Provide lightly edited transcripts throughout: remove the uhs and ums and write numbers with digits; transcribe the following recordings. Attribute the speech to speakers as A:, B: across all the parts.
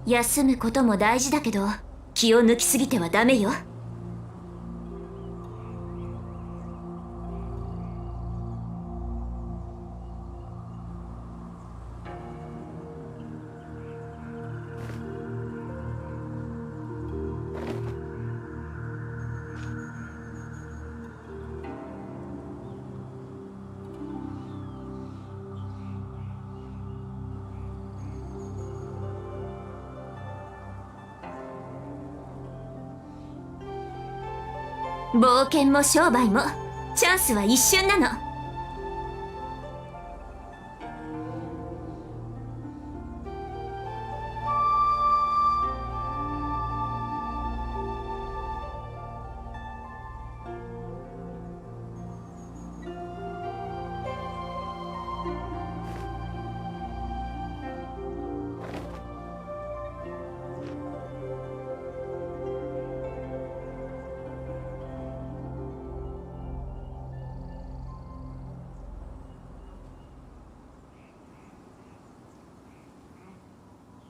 A: 休むことも大事だけど、気を抜きすぎてはダメよ。冒険も商売もチャンスは一瞬なの。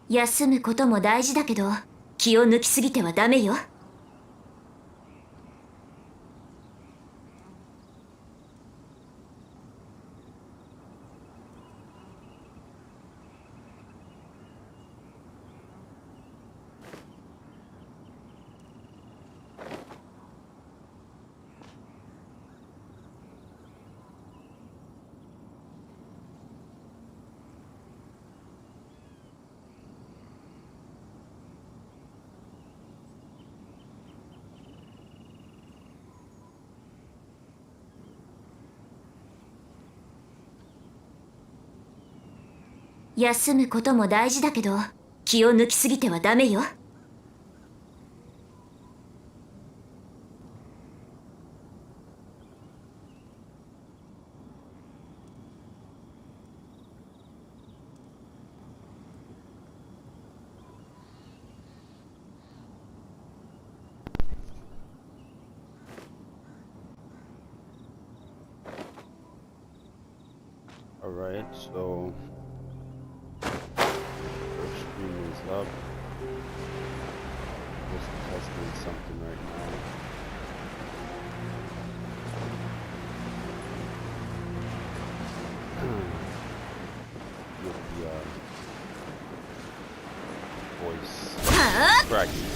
A: 休むことも大事だけど、気を抜きすぎてはダメよ。休むことも大事だけど、気を抜きすぎてはダメよ。
B: Alright, so first screen is up. Just testing something right now. With the voice cracking.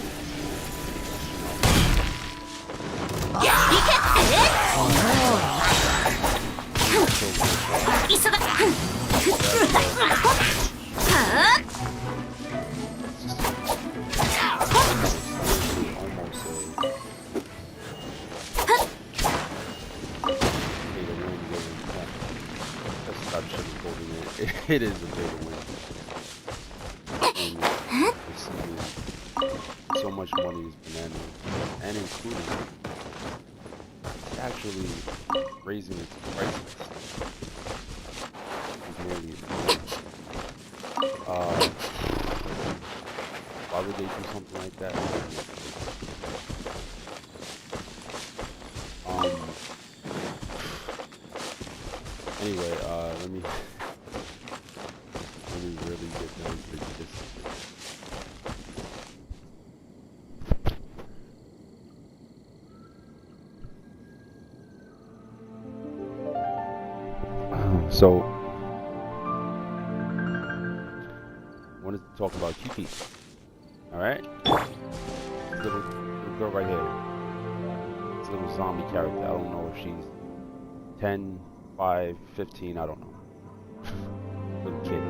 B: 'It is a big win. And so much money has been ended, and including it's actually raising its prices. It's nearly why would they do something like that? Anyway, let me really get down to this. So, I wanted to talk about Qiqi. Alright? Little girl right here. This little zombie character. I don't know if she's 10, 5, 15, I don't know. Little kid.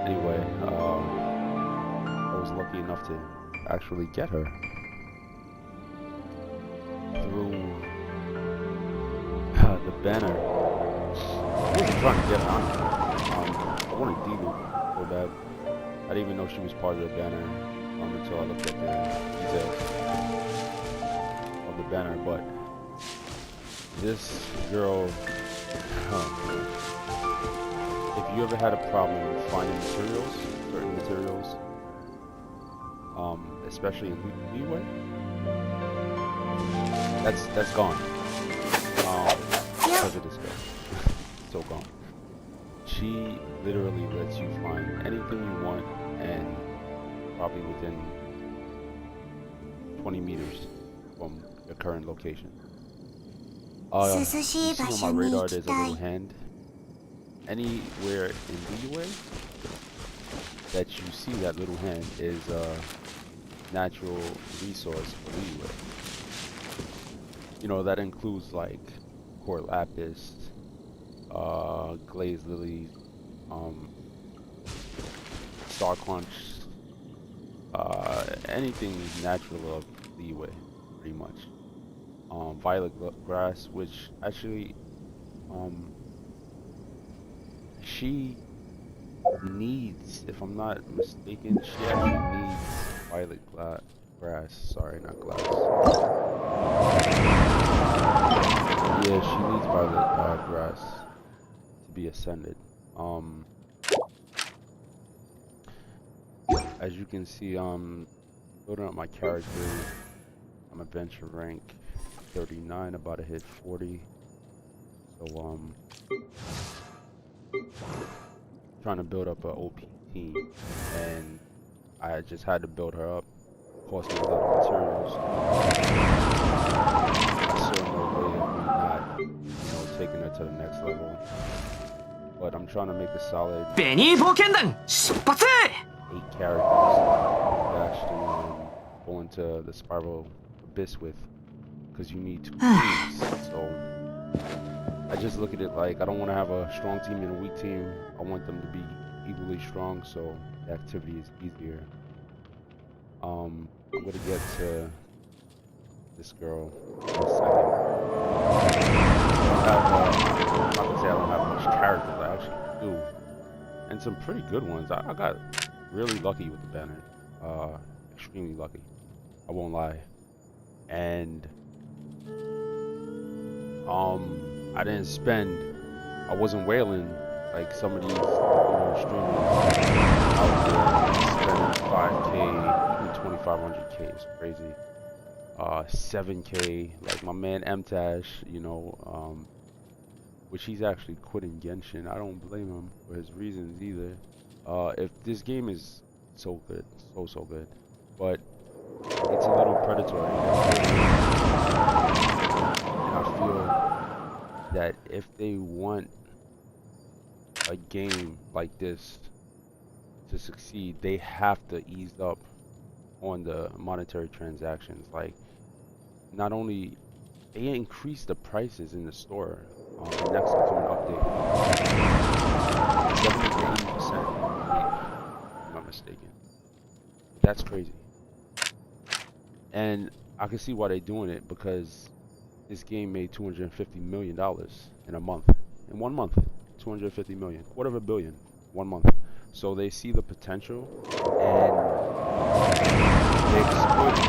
B: Anyway, I was lucky enough to actually get her through the banner. I wasn't trying to get her, honestly. I wanted Dino so bad. I didn't even know she was part of the banner until I looked at the details of the banner. But this girl, if you ever had a problem finding materials, certain materials, especially in Leeway, that's gone. Because of this girl. So gone. She literally lets you find anything you want, and probably within 20 meters from your current location. You see on my radar there's a little hand. Anywhere in leeway that you see that little hand is a natural resource for leeway. You know, that includes like court lapis, glazed lilies, star conch, anything natural of leeway, pretty much. Violet grass, which actually, she needs, if I'm not mistaken, she actually needs violet grass. Sorry, not glass. Yeah, she needs violet grass to be ascended. As you can see, building up my character, I'm adventure rank 39, about to hit 40. So trying to build up an OP team, and I just had to build her up. Cost me a lot of materials. I saw no way of me not, you know, taking her to the next level. But I'm trying to make a solid
C: ベニー冒険団出発
B: 8 characters to actually go into the spiral abyss with, because you need 2 teams. So I just look at it like I don't want to have a strong team and a weak team. I want them to be equally strong, so the activity is easier. I'm gonna get to this girl in a second. I'm not gonna say I don't have much characters. I actually do, and some pretty good ones. I got really lucky with the banner. Extremely lucky. I won't lie. And I didn't spend. I wasn't whaling like some of these, you know, streamers out there spending 5K, even 2,500K. It's crazy. 7K, like my man MTash, you know, which he's actually quitting Genshin. I don't blame him for his reasons either. If this game is so good, so good, but it's a little predatory. And I feel that if they want a game like this to succeed, they have to ease up on the monetary transactions. Like, not only they increase the prices in the store on the next coming update, 70 to 80%, if I'm not mistaken. That's crazy. And I can see why they're doing it, because this game made $250 million in a month. In 1 month, 250 million, quarter of a billion, 1 month. So they see the potential, and they exploit it.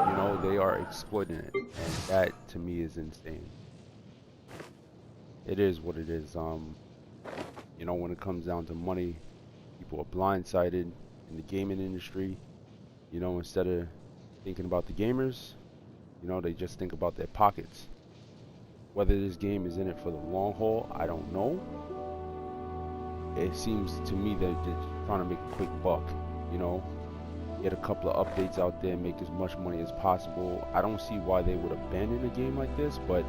B: You know, they are exploiting it, and that to me is insane. It is what it is. You know, when it comes down to money, people are blindsided in the gaming industry. You know, instead of thinking about the gamers, you know, they just think about their pockets. Whether this game is in it for the long haul, I don't know. It seems to me that they're just trying to make a quick buck, you know, get a couple of updates out there, make as much money as possible. I don't see why they would abandon a game like this, but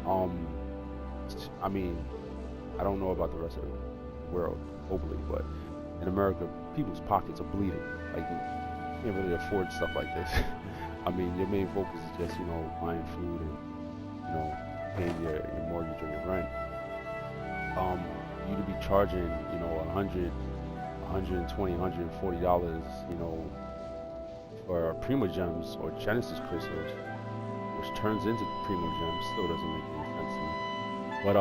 B: I mean, I don't know about the rest of the world globally, but in America, people's pockets are bleeding. Like, you can't really afford stuff like this. I mean, your main focus is just, you know, buying food and, you know, paying your mortgage or your rent. You to be charging, you know, $100, $120, $140, you know, for Primo Gems or Genesis crystals, which turns into Primo Gems, still doesn't make any sense to me. But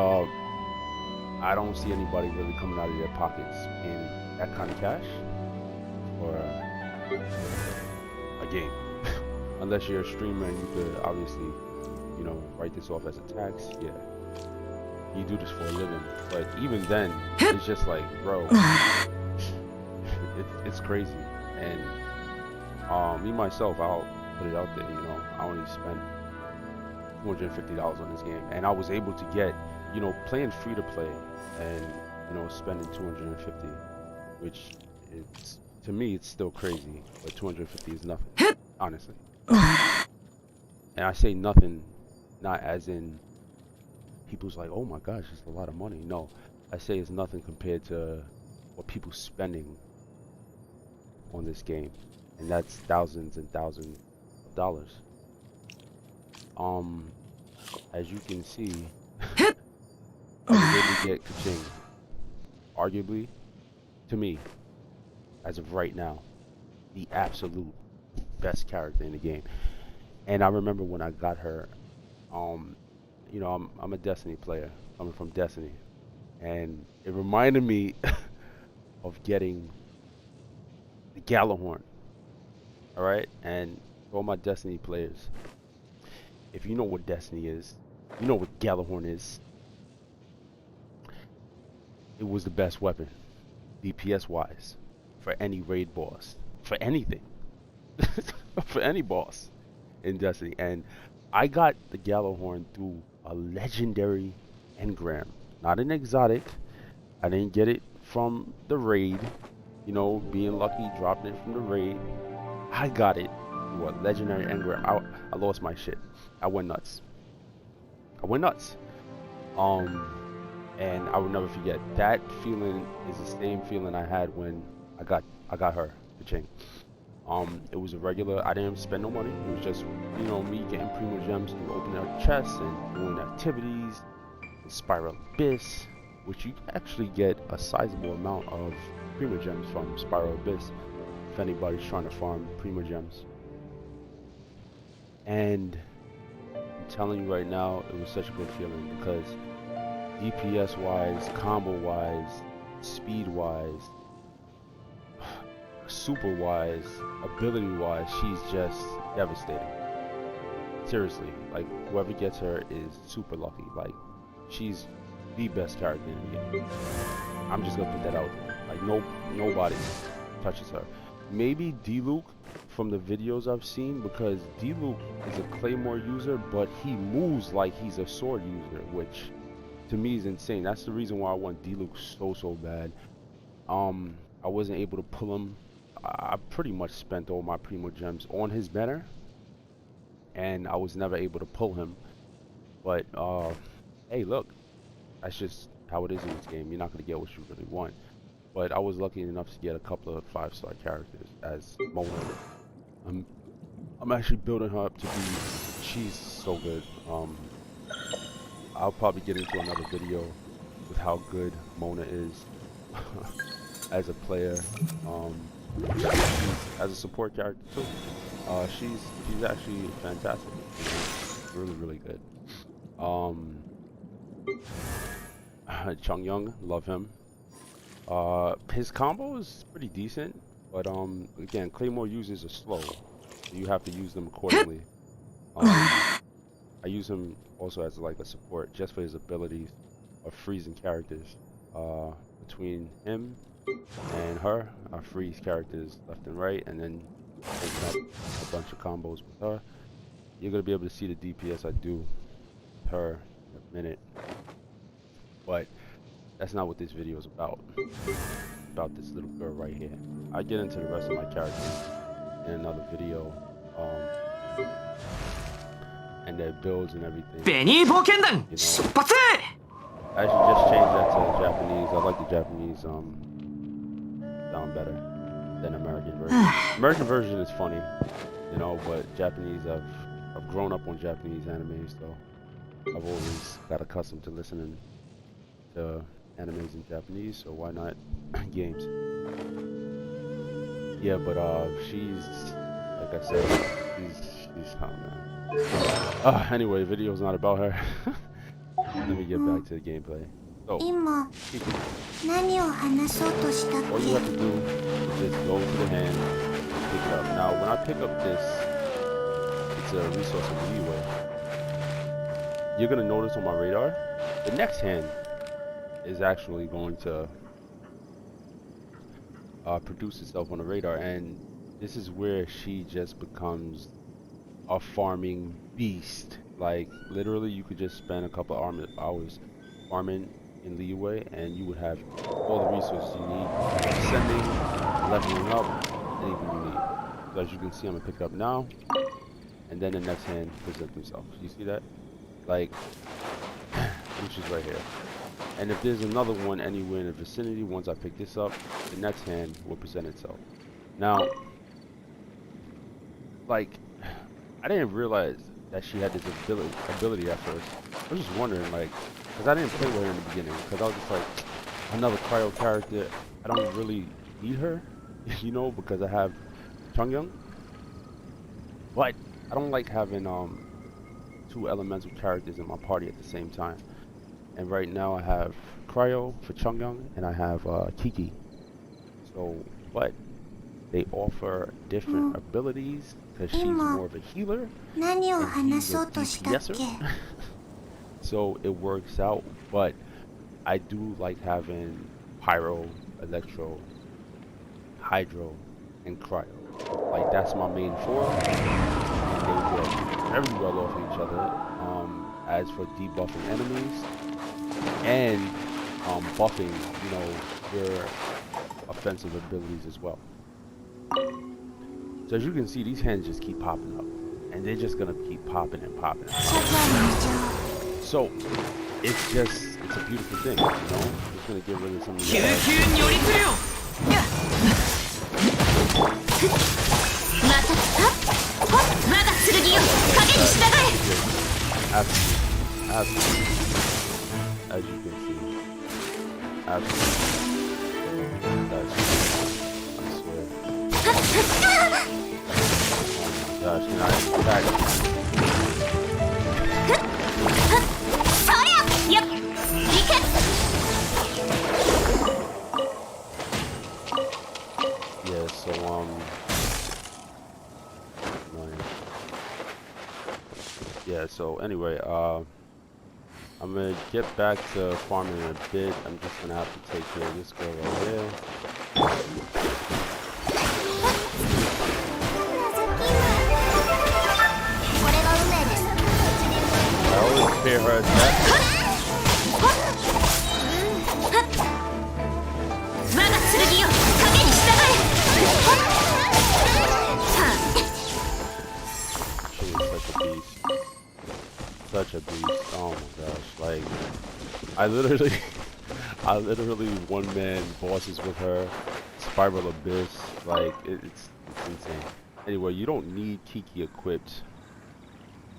B: I don't see anybody really coming out of their pockets paying that kind of cash for a game. Unless you're a streamer and you could obviously, you know, write this off as a tax, yeah. You do this for a living. But even then, it's just like, bro, it's crazy. And me myself, I'll put it out there, you know, I only spent $250 on this game, and I was able to get, you know, playing free to play and, you know, spending $250, which is to me, it's still crazy, but 250 is nothing, honestly. And I say nothing, not as in people's like, oh my gosh, it's a lot of money. No, I say it's nothing compared to what people spending on this game, and that's thousands and thousands of dollars. As you can see, I was able to get Qiqi, arguably, to me, as of right now, the absolute best character in the game. And I remember when I got her, you know, I'm a Destiny player, coming from Destiny, and it reminded me of getting the Galahorn. All right, and for all my Destiny players, if you know what Destiny is, you know what Galahorn is. It was the best weapon, DPS wise, for any raid boss, for anything, for any boss in Destiny. And I got the Galahorn through a legendary engram, not an exotic. I didn't get it from the raid, you know, being lucky, dropping it from the raid. I got it through a legendary engram. I lost my shit. I went nuts. I went nuts. And I will never forget that feeling. Is the same feeling I had when I got her, Qiqi. It was a regular. I didn't spend no money. It was just, you know, me getting primo gems through opening up chests and doing activities. Spiral Abyss, which you actually get a sizable amount of primo gems from Spiral Abyss if anybody's trying to farm primo gems. And I'm telling you right now, it was such a good feeling because DPS wise, combo wise, speed wise, super wise, ability wise, she's just devastating. Seriously, like whoever gets her is super lucky. Like she's the best character in the game. I'm just gonna put that out there. Like nobody touches her. Maybe D-Luke from the videos I've seen, because D-Luke is a claymore user, but he moves like he's a sword user, which to me is insane. That's the reason why I want D-Luke so bad. I wasn't able to pull him. I pretty much spent all my primo gems on his banner, and I was never able to pull him. But hey, look, that's just how it is in this game. You're not gonna get what you really want. But I was lucky enough to get a couple of 5-star characters as Mona. I'm actually building her up to be. She's so good. I'll probably get into another video with how good Mona is as a player. As a support character too. She's actually fantastic. Really good. Chung Young, love him. His combo is pretty decent, but again, Claymore users are slow, so you have to use them accordingly. I use him also as like a support just for his abilities of freezing characters. Between him and her, I freeze characters left and right, and then open up a bunch of combos with her. You're gonna be able to see the DPS I do with her in a minute, but that's not what this video is about. It's about this little girl right here. I'll get into the rest of my characters in another video, and their builds and everything.
C: ベニー冒険団出発
B: I actually just changed that to Japanese. I like the Japanese sound better than American version. American version is funny, you know, but Japanese, I've grown up on Japanese anime, so I've always got accustomed to listening to animes in Japanese, so why not games? Yeah, but she's, like I said, she's hot, man. Anyway, the video's not about her. Let me get back to the gameplay. So, all you have to do is just go to the hand and pick it up. Now, when I pick up this, it's a resource of leeway. You're gonna notice on my radar, the next hand is actually going to produce itself on the radar, and this is where she just becomes a farming beast. Like literally, you could just spend a couple of hours farming in Liyue, and you would have all the resources you need for ascending, leveling up, anything you need. So as you can see, I'm gonna pick it up now, and then the next hand present themselves. You see that? Like, which is right here. And if there's another one anywhere in the vicinity, once I pick this up, the next hand will present itself. Now, like, I didn't realize that she had this ability at first. I was just wondering, like, because I didn't play with her in the beginning, because I was just like, another cryo character, I don't really need her, you know, because I have Changyoung. But I don't like having two elemental characters in my party at the same time. And right now I have Cryo for Changyoung, and I have Qiqi. So, but they offer different abilities, because she's more of a healer, and he's a DPSer. So it works out, but I do like having Pyro, Electro, Hydro, and Cryo. Like, that's my main four, and they work very well off each other. As for debuffing enemies and buffing, you know, your offensive abilities as well. So as you can see, these hands just keep popping up, and they're just gonna keep popping and popping. So it's a beautiful thing, you know. It's gonna get rid of some of the absolutely, as you can see, absolutely, I swear. Oh my gosh, can I attack? Yeah, so yeah, so anyway, I'm gonna get back to farming in a bit. I'm just gonna have to take care of this girl right here. I always fear her attack. She is such a beast. Such a beast. Oh my gosh. Like, I literally one man bosses with her. Spiral Abyss. Like, it's insane. Anyway, you don't need Qiqi equipped.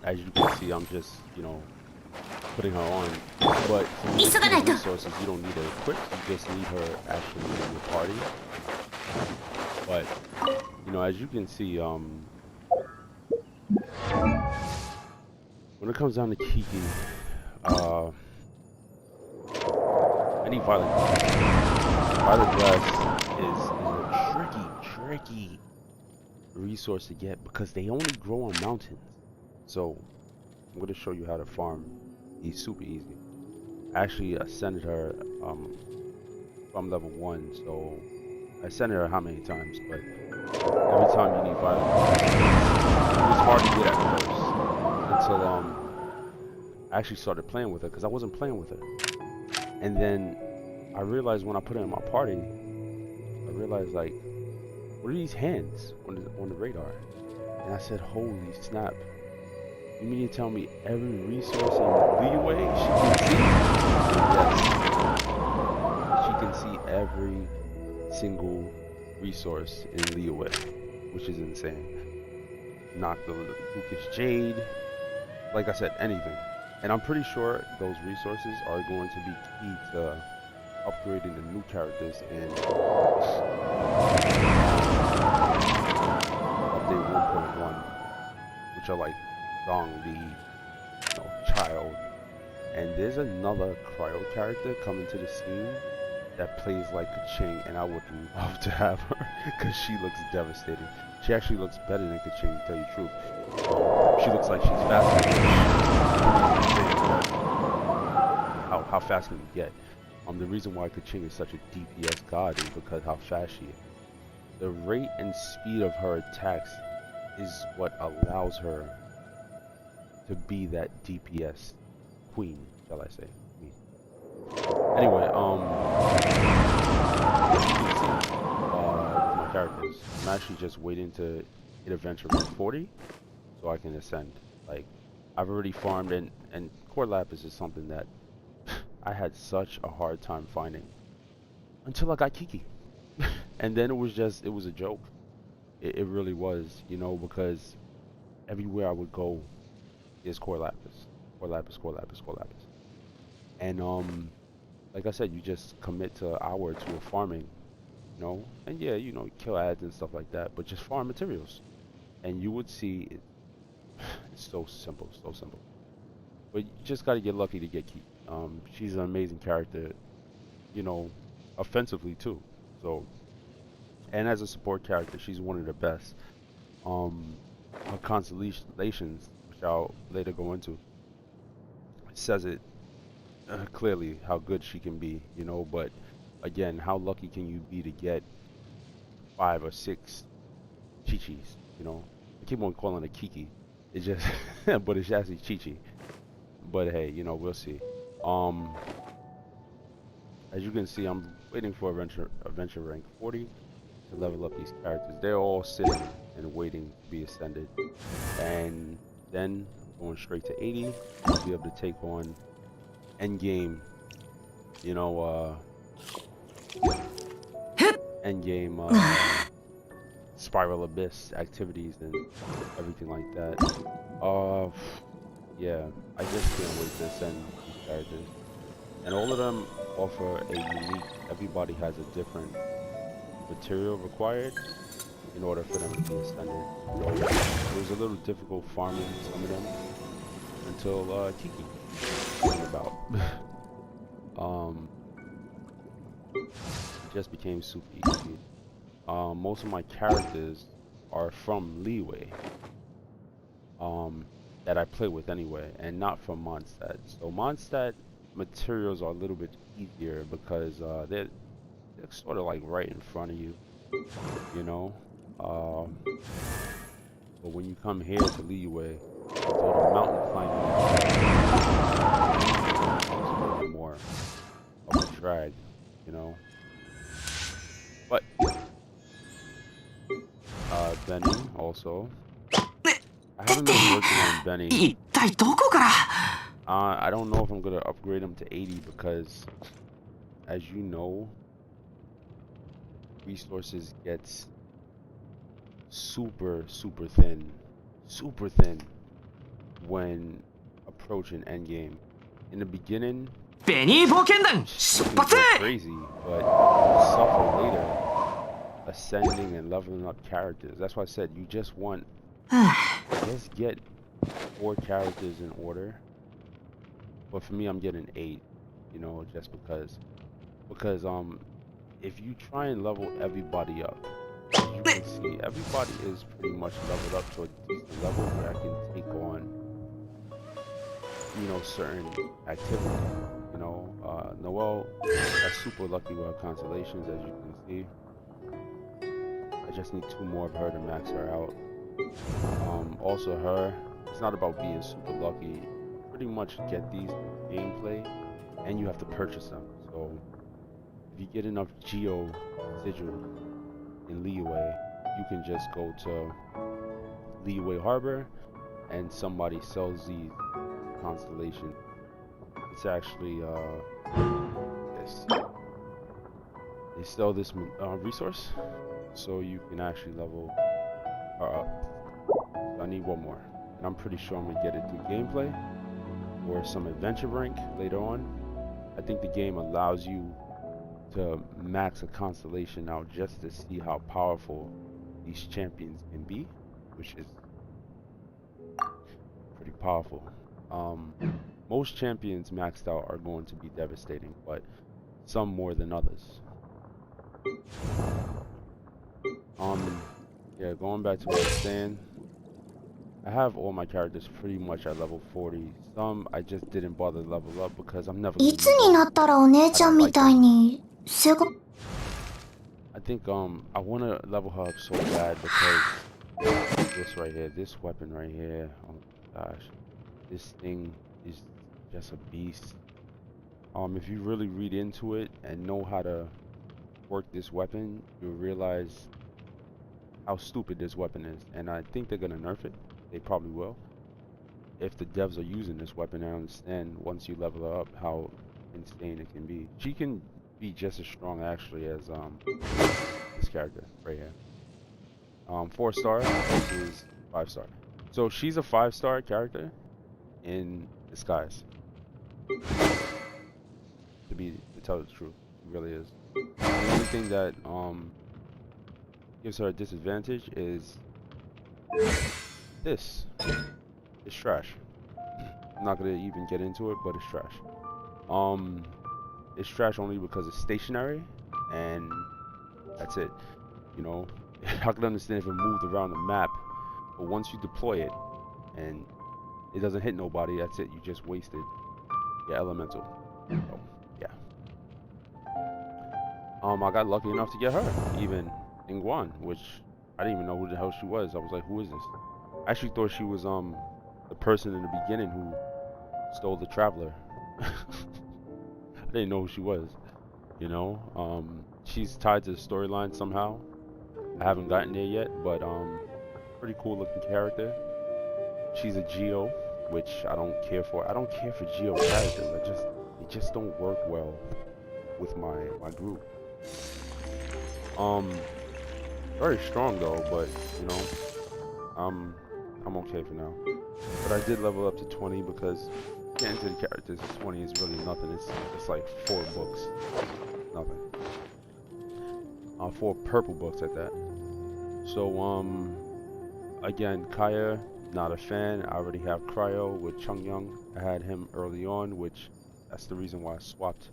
B: As you can see, I'm just, you know, putting her on. But for the resources, you don't need her equipped. You just need her actually in your party. But, you know, as you can see, when it comes down to Qiqi, any Violet Glass is a tricky resource to get, because they only grow on mountains. So I'm going to show you how to farm. He's super easy. I actually ascended her from level 1, so I ascended her how many times, but every time you need Violet Glass, it was hard to get at first, until I actually started playing with her, because I wasn't playing with her. And then I realized when I put her in my party, I realized, like, what are these hands on the radar? And I said, holy snap. You mean to tell me every resource in Liyue she can see? Yes. She can see every single resource in Liyue, which is insane. Knock the Lucas Jade, like I said, anything. And I'm pretty sure those resources are going to be key to upgrading the new characters in update 1.1, which are like Dong, the child. And there's another cryo character coming to the scene that plays like Qiqi, and I would love to have her, because she looks devastating. She actually looks better than Qiqi, to tell you the truth. She looks like she's faster. How fast can you get? The reason why Qiqi is such a DPS god is because how fast she is. The rate and speed of her attacks is what allows her to be that DPS queen, shall I say. Anyway, my characters. I'm actually just waiting to hit adventure rank 40 so I can ascend. Like, I've already farmed and core lapis is something that I had such a hard time finding until I got Qiqi. And then it was a joke. It really was, you know, because everywhere I would go is core lapis, core lapis, core lapis, core lapis. And like I said, you just commit to an hour or two of farming, you know, and yeah, you know, kill ads and stuff like that, but just farm materials, and you would see it's so simple, so simple. But you just got to get lucky to get Qiqi. She's an amazing character, you know, offensively too. So, and as a support character, she's one of the best. Her constellations, which I'll later go into, says it clearly how good she can be, you know. But again, how lucky can you be to get 5 or 6 Qiqis, you know? I keep on calling it Qiqi. It just, but it's actually Qiqi. But hey, you know, we'll see. As you can see, I'm waiting for adventure rank 40 to level up these characters. They're all sitting and waiting to be ascended, and then going straight to 80, I'll be able to take on end game, you know, end game spiral abyss activities and everything like that. Yeah, I just can't wait to ascend these characters, and all of them offer a unique. Everybody has a different material required in order for them to be ascended. So it was a little difficult farming some of them until Qiqi came about. It just became super easy. Most of my characters are from Leeway, that I play with anyway, and not from Mondstadt. So Mondstadt materials are a little bit easier because they're sort of like right in front of you, you know. But when you come here to Leeway, it's all the mountain climbing. It's a little bit more of a drag, you know. But Benny also. I haven't been working on Benny.
C: 一体どこから
B: I don't know if I'm gonna upgrade him to 80 because, as you know, resources gets super thin when approaching endgame. In the beginning,
C: ベニー冒険団
B: things
C: 出発
B: go crazy, but you suffer later ascending and leveling up characters. That's why I said you just want let's get 4 characters in order. But for me, I'm getting 8, you know, just because if you try and level everybody up, as you can see, everybody is pretty much leveled up to a decent level where I can take on, you know, certain activities. You know, Noelle is super lucky with her constellations, as you can see. I just need 2 more of her to max her out. Also her, it's not about being super lucky. You pretty much get these gameplay, and you have to purchase them. So if you get enough Geo residuals in Leeway, you can just go to Leeway Harbor and somebody sells these constellations. It's actually this. They sell this resource, so you can actually level her up. So I need 1 more, and I'm pretty sure I'm gonna get it through gameplay or some adventure rank later on. I think the game allows you to max a constellation out just to see how powerful these champions can be, which is pretty powerful. Most champions maxed out are going to be devastating, but some more than others. Yeah, going back to what I was saying, I have all my characters pretty much at level 40. Some I just didn't bother to level up because I'm never gonna
A: いつ
B: use
A: にな
B: them.
A: ったらお姉ちゃんみたいに背が
B: I think I want to level her up so bad because this right here, this weapon right here, oh my gosh, this thing is just a beast. If you really read into it and know how to work this weapon, you'll realize how stupid this weapon is. And I think they're gonna nerf it. They probably will. If the devs are using this weapon, I understand once you level her up how insane it can be. She can be just as strong actually as this character right here. 4-star versus 5-star. So she's a 5-star character in disguise. To tell the truth, it really is. The only thing that gives her a disadvantage is this. It's trash. I'm not gonna even get into it, but it's trash. It's trash only because it's stationary, and that's it. You know, I can understand if it moved around the map, but once you deploy it and it doesn't hit nobody, that's it. You just wasted your elemental. So, yeah. I got lucky enough to get her, even in Guan, which I didn't even know who the hell she was. I was like, who is this? I actually thought she was the person in the beginning who stole the traveler. I didn't know who she was. You know, she's tied to the storyline somehow. I haven't gotten there yet, but pretty cool looking character. She's a Geo, which I don't care for. I don't care for Geo characters. They just don't work well with my group. Very strong though, but you know, I'm okay for now. But I did level up to 20 because getting to the characters at 20 is really nothing. It's like 4 books, nothing. 4 purple books at that. So again, Kaya, not a fan. I already have Cryo with Chung Young. I had him early on, which that's the reason why I swapped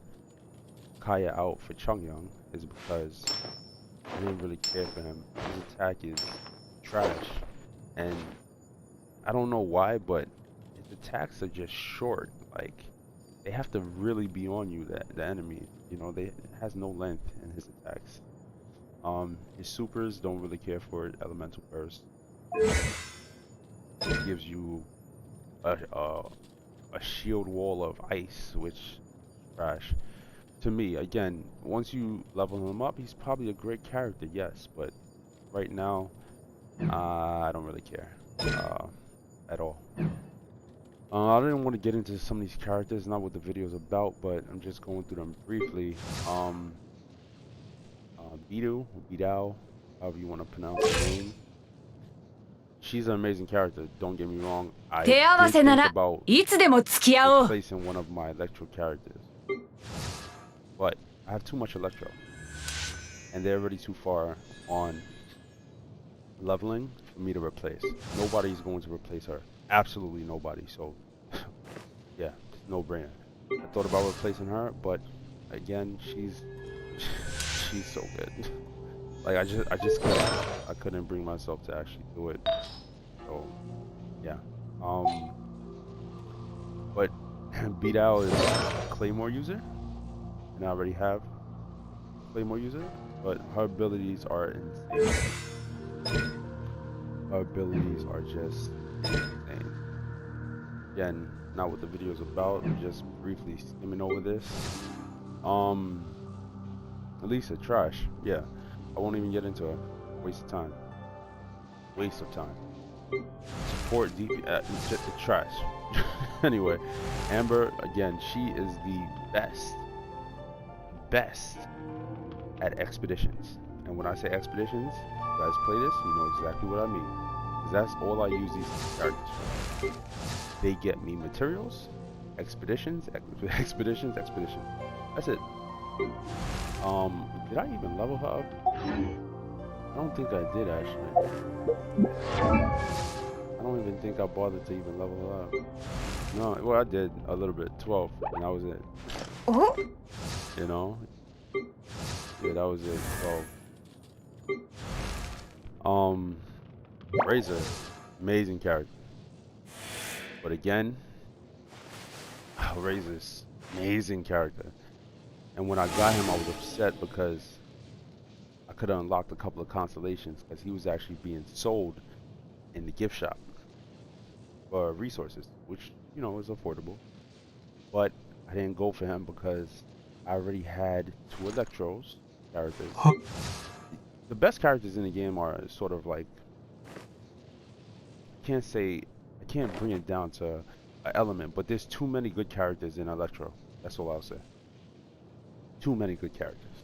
B: Kaya out for Chung Young, is because I didn't really care for him. His attack is trash, and I don't know why, but his attacks are just short. Like, they have to really be on you, the enemy. You know, it has no length in his attacks. His supers, don't really care for it. Elemental burst. It gives you a shield wall of ice, which is trash. To me, again, once you level him up, he's probably a great character, yes, but right now, I don't really care at all. I didn't want to get into some of these characters, not what the video is about, but I'm just going through them briefly. Bidao, however you want to pronounce her name. She's an amazing character, don't get me wrong. I did think about replacing one of my Electro characters, but I have too much Electro, and they're already too far on leveling for me to replace. Nobody's going to replace her. Absolutely nobody. So, yeah, no brainer. I thought about replacing her, but again, she's so good. Like I couldn't bring myself to actually do it. So, yeah. But Bidao is a Claymore user, and I already have Claymore user, but her abilities are insane. Her abilities are just insane. Again, not what the video is about. I'm just briefly skimming over this. Elisa, trash. Yeah, I won't even get into her. Waste of time. Waste of time. Support DP. Trash. Anyway, Amber, again, she is the best at expeditions. And when I say expeditions, you guys play this, you know exactly what I mean. Because that's all I use these characters for. They get me materials, expeditions. That's it. Did I even level her up? I don't think I did actually. I don't even think I bothered to even level her up. No, well I did a little bit, 12, and that was it.
A: Oh?
B: You know? Yeah, that was it, 12. Razor, amazing character. But again, Razor's amazing character. And when I got him, I was upset because I could have unlocked a couple of constellations because he was actually being sold in the gift shop for resources, which, you know, is affordable. But I didn't go for him because I already had 2 Electros characters. The best characters in the game are sort of like, I can't bring it down to an element, but there's too many good characters in Electro. That's all I'll say. Too many good characters.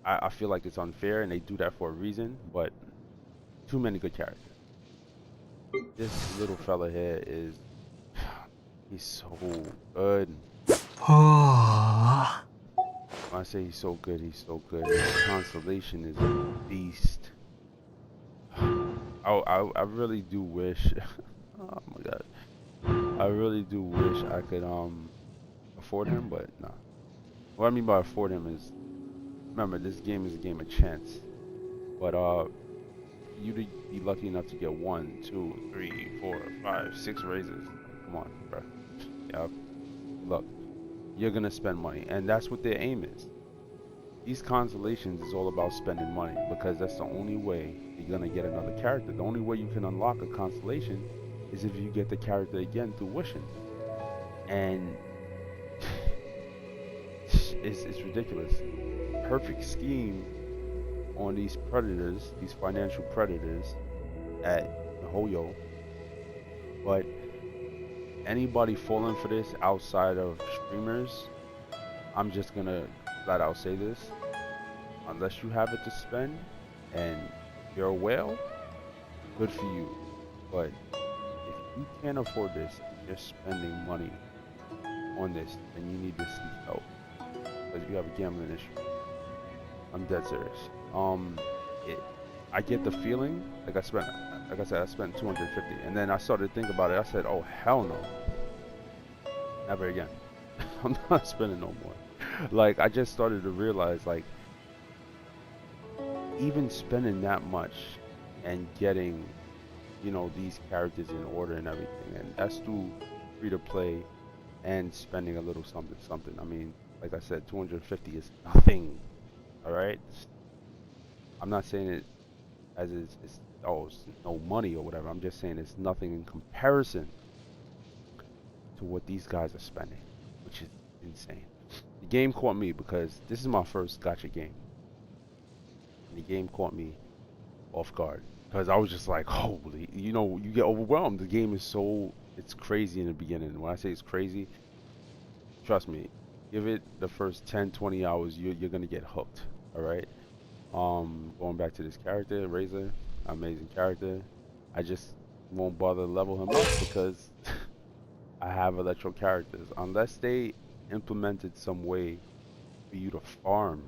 B: I feel like it's unfair, and they do that for a reason, but too many good characters. This little fella here is, he's so good. When I say he's so good, he's so good. His constellation is a beast. I really do wish. Oh my god. I really do wish I could afford him, but nah. What I mean by afford him is, remember, this game is a game of chance. But you to be lucky enough to get 1, 2, 3, 4, 5, 6 raises. Come on, bro. Yeah. Look, you're gonna spend money, and that's what their aim is. These constellations is all about spending money, because that's the only way you're gonna get another character. The only way you can unlock a constellation is if you get the character again through wishing. And it's ridiculous. Perfect scheme on these predators, these financial predators at Hoyo. But anybody falling for this outside of streamers, I'm just gonna flat out say this: unless you have it to spend and you're a whale, good for you. But if you can't afford this, you're spending money on this, and you need to seek help because you have a gambling issue. I'm dead serious. I get the feeling, like I said, I spent 250, and then I started to think about it. I said, oh hell no, never again. I'm not spending no more. Like, I just started to realize, like, even spending that much and getting, you know, these characters in order and everything, and that's through free to play and spending a little something. I mean, like I said, 250 is nothing. All right, I'm not saying it as it's no money or whatever. I'm just saying it's nothing in comparison to what these guys are spending, which is insane. The game caught me because this is my first gacha game. And the game caught me off guard because I was just like, holy, you know, you get overwhelmed. The game is it's crazy in the beginning. When I say it's crazy, trust me, give it the first 10-20 hours, you're gonna get hooked. All right. Going back to this character, Razor, amazing character. I just won't bother to level him up because I have electro characters. Unless they implemented some way for you to farm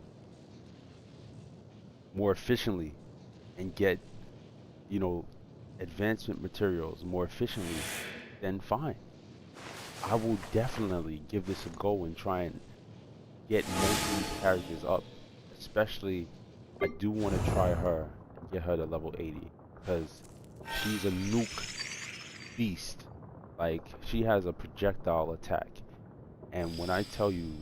B: more efficiently and get, you know, advancement materials more efficiently, then fine. I will definitely give this a go and try and get most of these characters up. Especially, I do want to try her and get her to level 80 because she's a nuke beast. Like, she has a projectile attack, and when I tell you,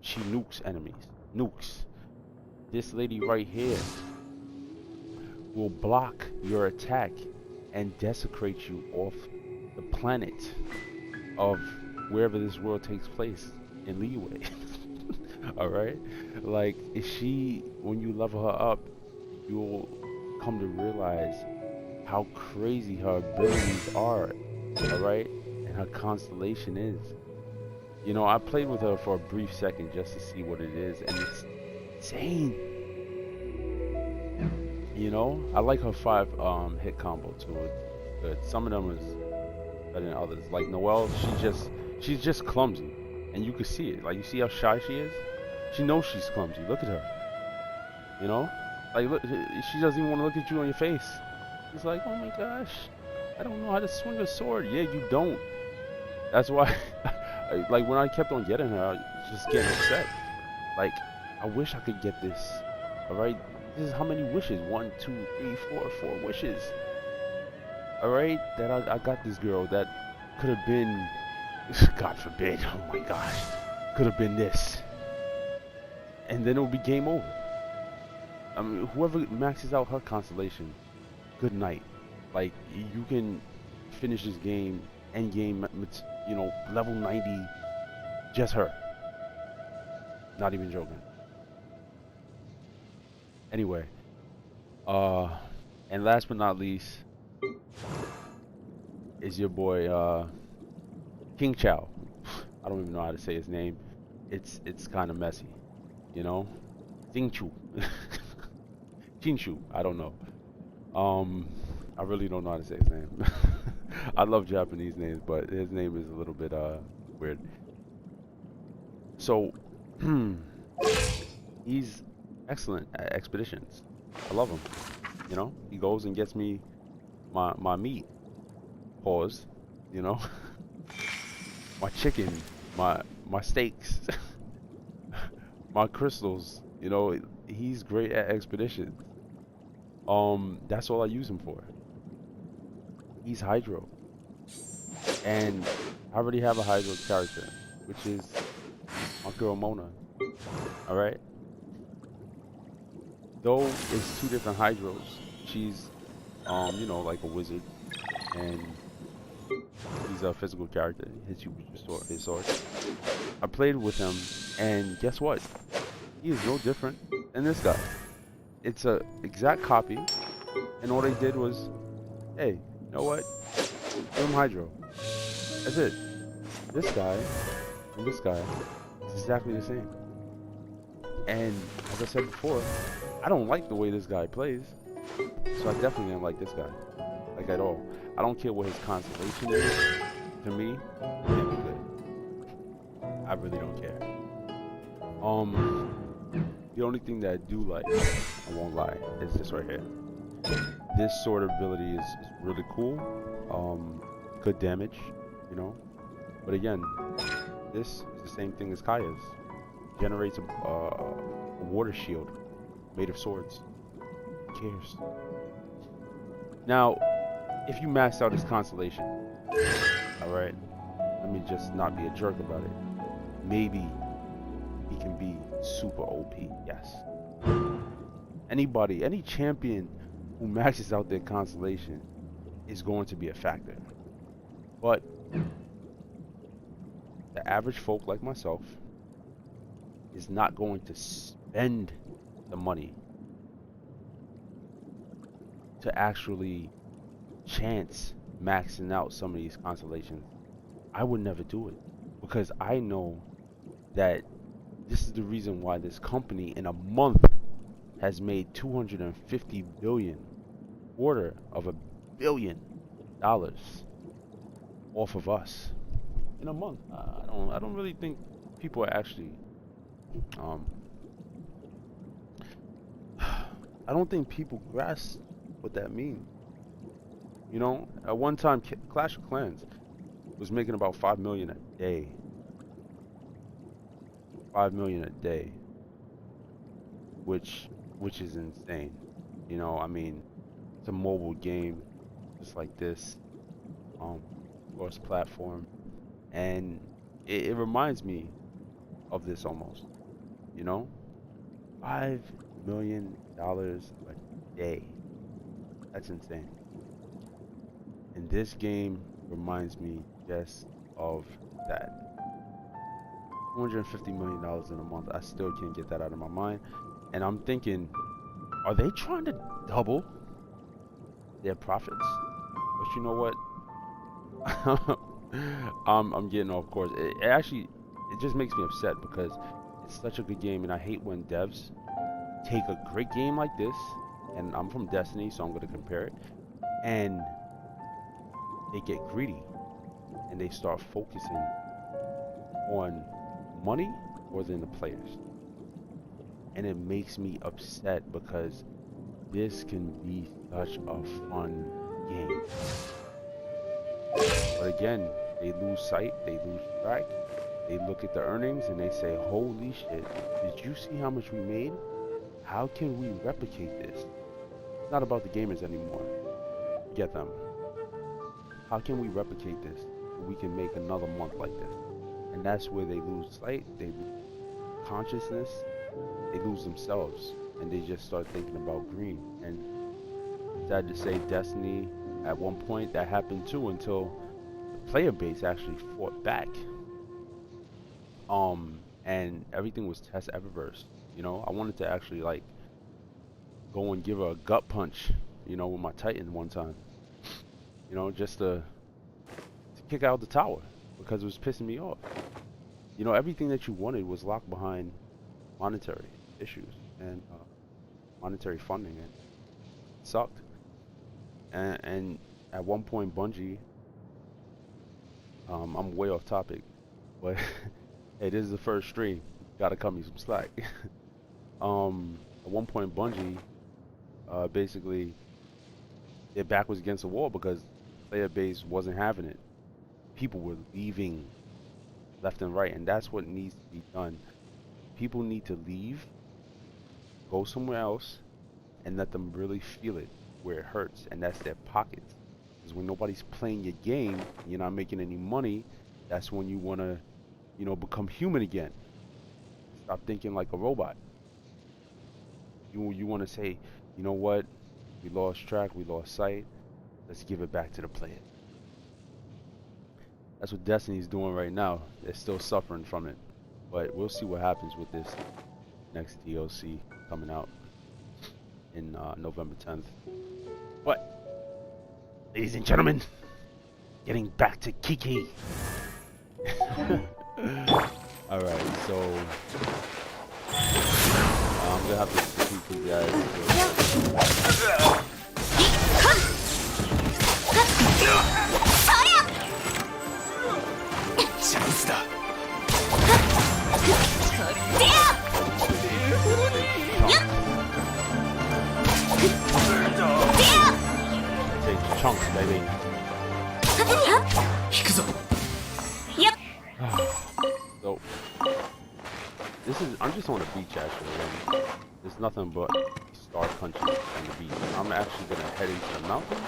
B: she nukes enemies. Nukes. This lady right here will block your attack and desecrate you off the planet of wherever this world takes place in Leeway. Alright? Like, when you level her up, you'll come to realize how crazy her abilities are. Alright? And her constellation is. You know, I played with her for a brief second just to see what it is, and it's insane. You know, I like her 5 hit combo too. It's good. Some of them is better than others. Like Noelle, she's just clumsy, and you can see it. Like, you see how shy she is. She knows she's clumsy. Look at her. You know, like, look, she doesn't even want to look at you on your face. It's like, oh my gosh, I don't know how to swing a sword. Yeah, you don't. That's why, like, when I kept on getting her, I was just getting upset. Like, I wish I could get this. All right, this is how many wishes? 1, 2, 3, 4 wishes. All right, that I got this girl that could have been, God forbid, oh my gosh, could have been this. And then it will be game over. I mean, whoever maxes out her constellation, good night. Like, you can finish this game, end game you know, level 90, just her. Not even joking. Anyway, and last but not least is your boy King Chow. I don't even know how to say his name. It's kind of messy, you know. Xingchu, Chinchu. I don't know. I really don't know how to say his name. I love Japanese names, but his name is a little bit weird. So he's excellent at expeditions. I love him. You know, he goes and gets me my meat. Pause. You know, my chicken, my steaks, my crystals. You know, he's great at expeditions. That's all I use him for. He's Hydro, and I already have a Hydro character, which is my girl Mona. All right. Though it's two different Hydros, she's you know, like a wizard, and he's a physical character. Hits you with his sword. I played with him, and guess what? He is no different than this guy. It's a exact copy, and all they did was, hey, you know what? Give him Hydro. That's it. This guy and this guy is exactly the same. And as I said before, I don't like the way this guy plays, so I definitely didn't like this guy, like at all. I don't care what his constellation is. To me, it can't be good. I really don't care. The only thing that I do like, I won't lie, is this right here. This sword ability is really cool. Good damage, you know. But again, this is the same thing as Kaya's. Generates a water shield made of swords. Who cares? Now, if you max out his constellation, alright, let me just not be a jerk about it. Maybe he can be super OP, yes. Anybody, any champion who maxes out their constellation is going to be a factor. But the average folk like myself is not going to spend the money to actually chance maxing out some of these constellations. I would never do it because I know that this is the reason why this company in a month has made 250 billion, quarter of $1 billion off of us in a month. I don't really think people are actually I don't think people grasp what that means. You know, at one time Clash of Clans was making about 5 million a day. 5 million a day. Which is insane. You know, I mean, it's a mobile game just like this, cross platform, and it reminds me of this almost. You know, $5 million a day. That's insane. And this game reminds me just of that. $250 million in a month. I still can't get that out of my mind. And I'm thinking, are they trying to double their profits? But you know what? I'm getting off course. It just makes me upset because it's such a good game, and I hate when devs take a great game like this, and I'm from Destiny, so I'm going to compare it, and they get greedy and they start focusing on money more than the players. And it makes me upset because this can be such a fun game. But again, they lose sight, they lose track, they look at the earnings and they say, holy shit, did you see how much we made? How can we replicate this? It's not about the gamers anymore. Get them. How can we replicate this so we can make another month like this? And that's where they lose sight, they lose consciousness, they lose themselves, and they just start thinking about green. And sad to say, Destiny, at one point that happened too, until the player base actually fought back. And everything was test eververse. You know, I wanted to actually like go and give her a gut punch, you know, with my Titan one time. You know, just to kick out the tower because it was pissing me off. You know, everything that you wanted was locked behind monetary issues and monetary funding, and it sucked. And at one point, Bungie, I'm way off topic, but hey, this is the first stream. Gotta cut me some slack. At one point, Bungie, basically, their back was against the wall because player base wasn't having it. People were leaving left and right, and that's what needs to be done. People need to leave, go somewhere else, and let them really feel it where it hurts, and that's their pockets. Because when nobody's playing your game, you're not making any money, that's when you want to, you know, become human again. Stop thinking like a robot. You want to say, you know what, we lost track, we lost sight, let's give it back to the player. That's what Destiny's doing right now. They're still suffering from it, but we'll see what happens with this next DLC coming out in November 10th. But, ladies and gentlemen, getting back to Qiqi. Alright, so I'm gonna have to defeat these guys. Take chunks, baby. So, I'm just on a beach actually. And there's nothing but star country on the beach. I'm actually gonna head into the mountains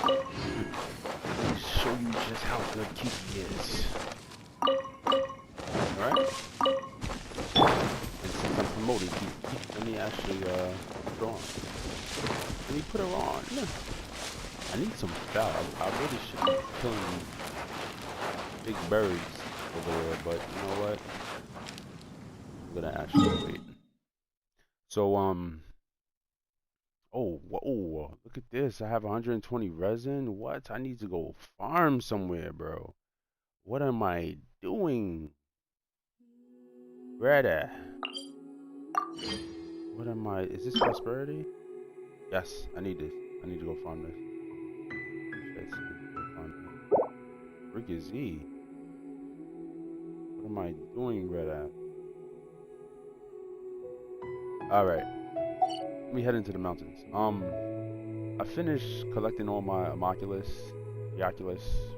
B: and show you just how good Qiqi is. Alright? And since I'm promoting Qiqi, let me actually put her on. Let me put her on. Yeah. I need some foul. I really should be killing big birds over there, but you know what? I'm gonna actually wait. So oh, look at this. I have 120 resin. What? I need to go farm somewhere, bro. What am I doing? Brother. What am I? Is this prosperity? Yes, I need this. I need to go farm this. Rick is Z. What am I doing, brother? Alright. Let me head into the mountains. I finished collecting all my Oculus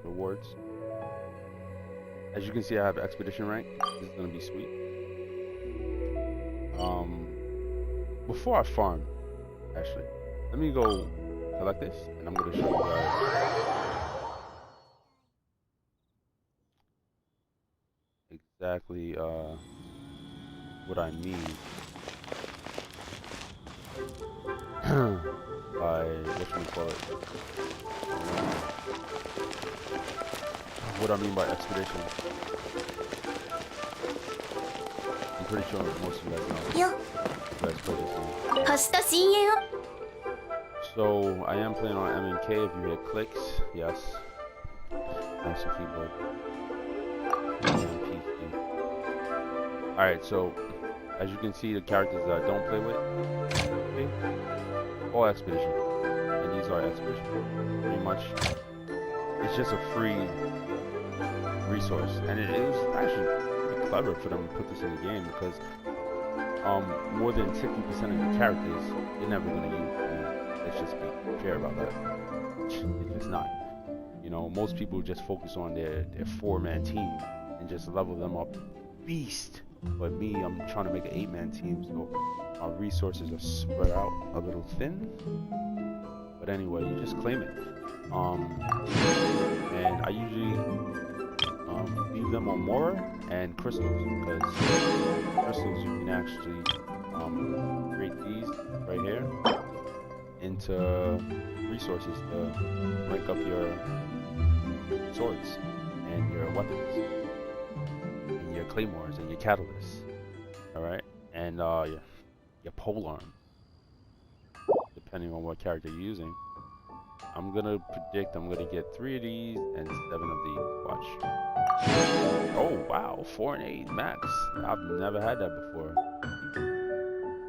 B: rewards. As you can see, I have expedition rank. This is gonna be sweet. Before I farm, actually, let me go collect this, and I'm gonna show you guys exactly what I mean by what I mean by expedition. I'm pretty sure most of you guys know. You guys play this game. So I am playing on M&K. If you hear clicks, yes. Nice keyboard. Alright, so as you can see, the characters that I don't play with, okay, all expedition, and these are expedition. Pretty much, it's just a free resource, and it is actually pretty clever for them to put this in the game because more than 60% of the characters they're never going to use. I mean, let's just be fair about that. It's just not. You know, most people just focus on their 4-man team and just level them up beast. But me, I'm trying to make an 8-man team, so our resources are spread out a little thin. But anyway, you just claim it. And I usually leave them on Mora and crystals, because crystals you can actually create these right here into resources to rank up your swords and your weapons and your claymores and your catalysts. All right, and your pole arm, depending on what character you're using. I'm gonna predict I'm gonna get 3 of these and 7 of these. Watch. Oh wow, 4 and 8 max. I've never had that before.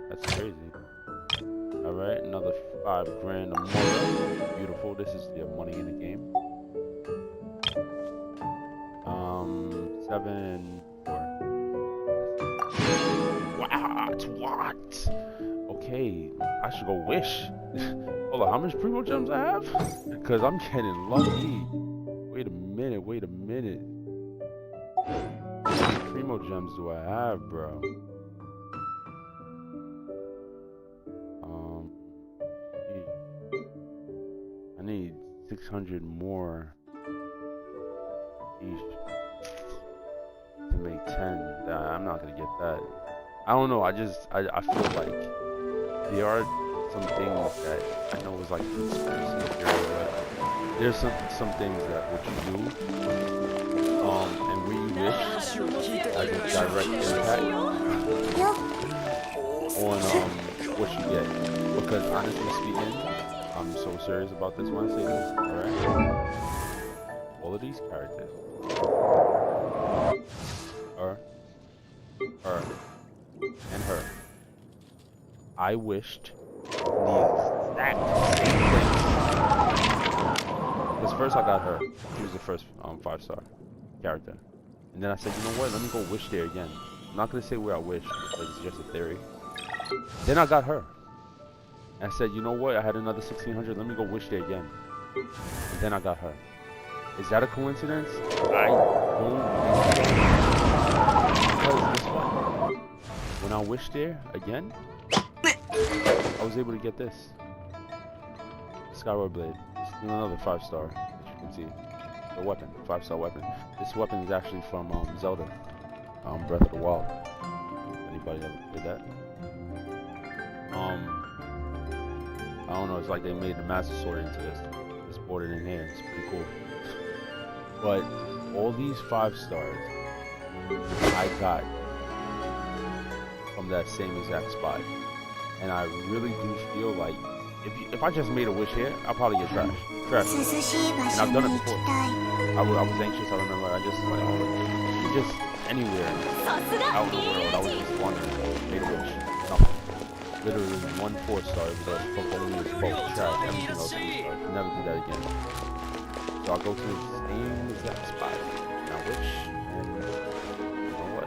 B: That's crazy. All right, another 5 grand or more. Beautiful. This is the money in the game. 7 and 4. What? Okay, I should go wish. Hold on, how much primo gems I have? Because I'm getting lucky. Wait a minute. How many primo gems do I have, bro? I need 600 more each to make 10. I'm not gonna get that. I don't know. I feel like there are some things that I know is like conspiracy theory, but there's some things that what you do, and where you wish has a direct impact on what you get. Because honestly speaking, I'm so serious about this when I say this. All right, all of these characters, her, and her. I wished the exact same thing. Because first I got her. She was the first 5-star character. And then I said, you know what? Let me go wish there again. I'm not going to say where I wish because it's just a theory. Then I got her. And I said, you know what? I had another 1600. Let me go wish there again. And then I got her. Is that a coincidence? I don't think so. Because guess what? When I wished there again, I was able to get this Skyward Blade. It's another 5-star, as you can see. The weapon, 5-star weapon. This weapon is actually from Zelda, Breath of the Wild. Anybody ever played that? I don't know. It's like they made the Master Sword into this. It's boarded in here. It's pretty cool. But all these 5 stars I got from that same exact spot. And I really do feel like if I just made a wish here, I'll probably get trashed. And I've done it before. I was anxious. I remember. I just like, just anywhere out in the world. I was just wondering. Made a wish. Nothing. Literally 1 4-star. It was a Pokemon boat. Trash. Everything else 3-star. Never do that again. So I'll go to the same exact spot. And I wish. And you know what?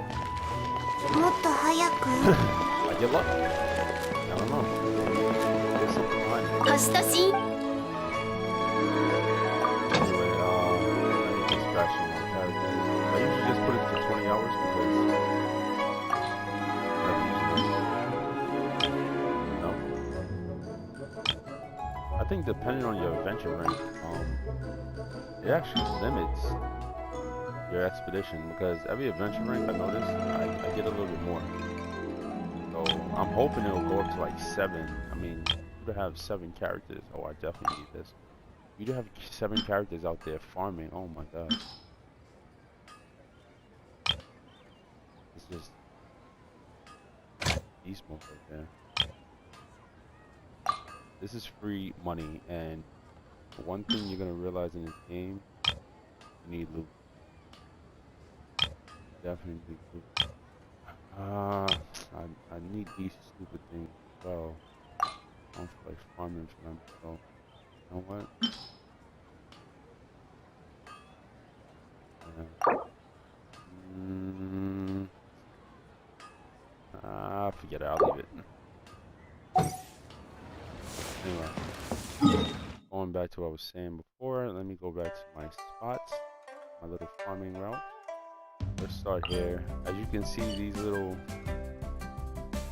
B: I get lucky. I don't know. There's something behind it. Anyway, I need to scratch some more characters. I usually just put it to 20 hours because I'm never using it. No? I think depending on your adventure rank, it actually limits your expedition because every adventure rank I notice, I get a little bit more. So I'm hoping it'll go up to like 7. I mean, you could have 7 characters. Oh, I definitely need this. You do have 7 characters out there farming. Oh my god. It's just beast mode right there. This is free money, and one thing you're gonna realize in this game, you need loot. Definitely need loot. I need these stupid things as well. I don't feel like farming for them, so you know what? Forget it, I'll leave it. Anyway, going back to what I was saying before, let me go back to my spots, my little farming route. Let's start here. As you can see, these little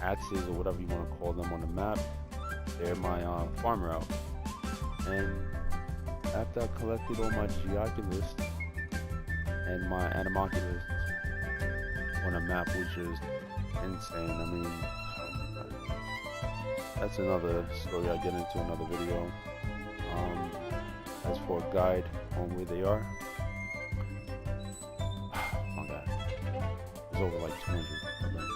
B: axes or whatever you want to call them on the map, they're my farm route. And after I collected all my Geoculus and my Animoculus on a map, which is insane. I mean, that's another story I get into another video. I as for a guide on where they are. Oh my god. It's over like 200 of them.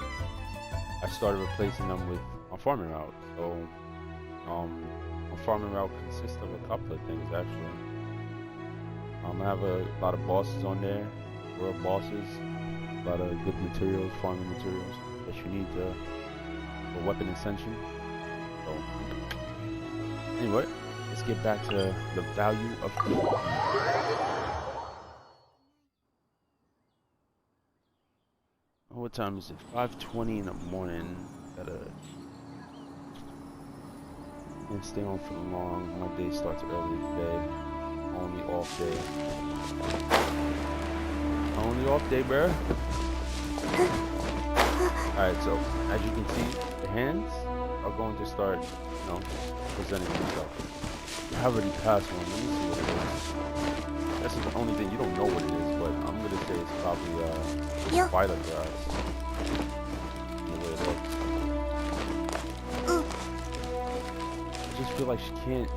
B: I started replacing them with a farming route. So a farming route consists of a couple of things actually. I have a lot of bosses on there, world bosses, a lot of good materials, farming materials that you need for weapon ascension. So anyway, let's get back to the value of Qiqi. What time is it? 5:20 in the morning. Can't stay on for long. My day starts early today. Only off day. Only off day, bruh. Alright, so as you can see, the hands are going to start, presenting themselves. I already passed one. Let me see what it is. That's the only thing. You don't know what it is, but I'm gonna say it's probably violet grass. The way it looks. I just feel like she can't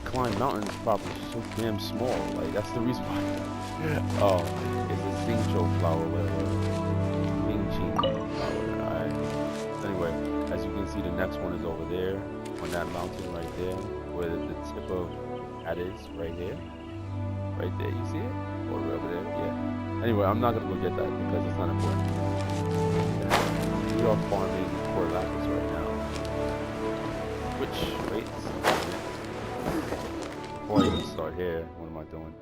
B: climb mountains properly. She's so damn small. Like that's the reason why. Oh, it's a Xingqiu flower, whatever. Mingqing flower. Alright. Anyway, as you can see, the next one is over there on that mountain right there, where the tip of that is right here. Right there, you see it? Or over there, yeah. Anyway, I'm not gonna go get that because it's not important. We are farming for lapis right now. Which, wait, before I even start here, what am I doing?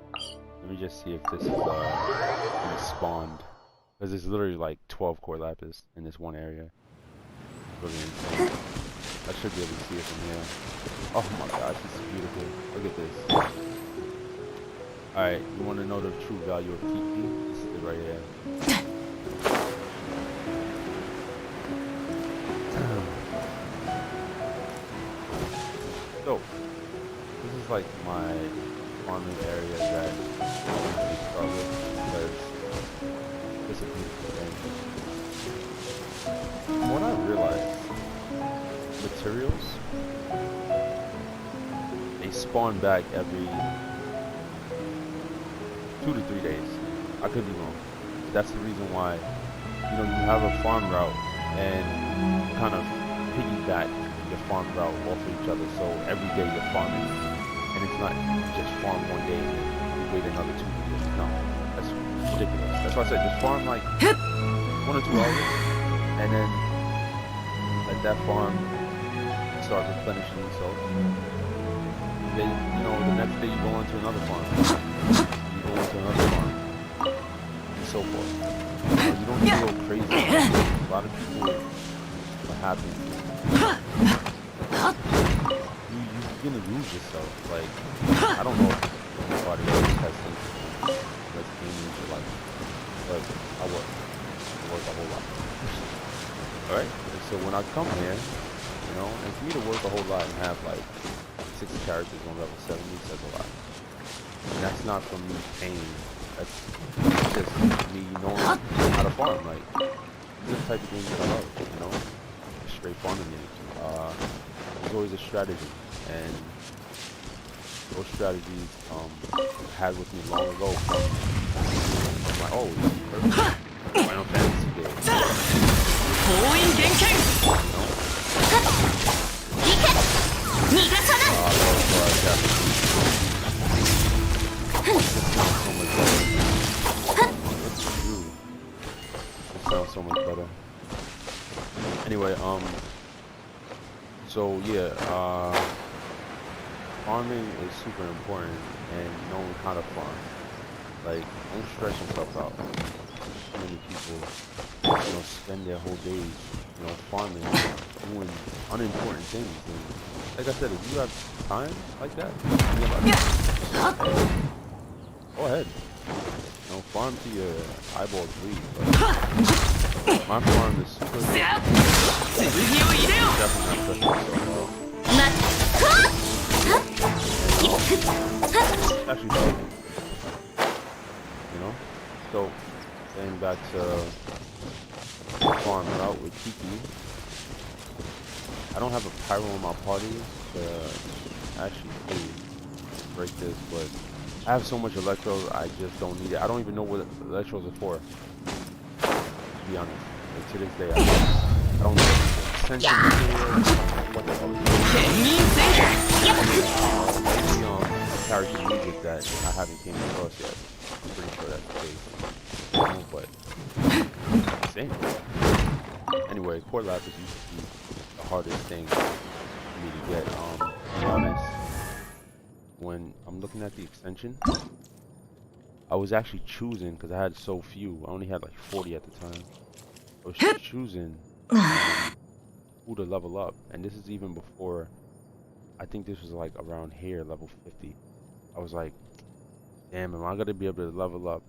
B: Let me just see if this is spawned. Because there's literally like 12 core lapis in this one area. Really insane. I should be able to see it from here. Oh my gosh, this is beautiful. Look at this. Alright, you want to know the true value of Qiqi? This is it right here. So, this is like my farming area that I usually start with because it's a beautiful thing. From what I realized, materials, they spawn back every 2 to 3 days. I could be wrong. That's the reason why, you have a farm route and kind of piggyback your farm route off of each other. So every day you're farming, and it's not just farm one day and then you wait another 2 days. No, that's ridiculous. That's why I said just farm like 1 or 2 hours, and then let that farm start replenishing itself. Then the next day you go on to another farm. Go into another farm, and so forth. You don't need to go crazy. A lot of people, what happens, you're gonna lose yourself. Like, I don't know if anybody else has something that's gaming in your life, but I work a whole lot. Alright, so when I come here, and for me to work a whole lot and have like 6 characters on level 70 says a lot. And that's not from me paying. That's just me knowing how to farm. Like, this is the type of game that I love, straight farming games. There's always a strategy, and those strategies had with me long ago. I'm like, oh, this is perfect. Final Fantasy game. Sounds so much better. Anyway, so yeah, farming is super important, and knowing how to farm. Like, don't stress yourself out. So many people, spend their whole days, farming, doing unimportant things. And like I said, if you have time like that, go ahead. Farm to your eyeballs bleed, but my farm is super good. Definitely not stressing myself out. Actually, so getting back to farm route with Qiqi, I don't have a pyro in my party to actually do. break this, but I have so much electros, I just don't need it. I don't even know what electros are for, to be honest. Like, to this day, I don't know if it's essential what the hell it is. Character music that I haven't came across yet. I'm pretty sure that's the case. But same. Anyway, Port Lapis used to be the hardest thing for me to get. To be honest, when I'm looking at the extension, I was actually choosing, because I had so few. I only had like 40 at the time. I was choosing who to level up, and this is even before. I think this was like around here, level 50. I was like, damn, am I gonna be able to level up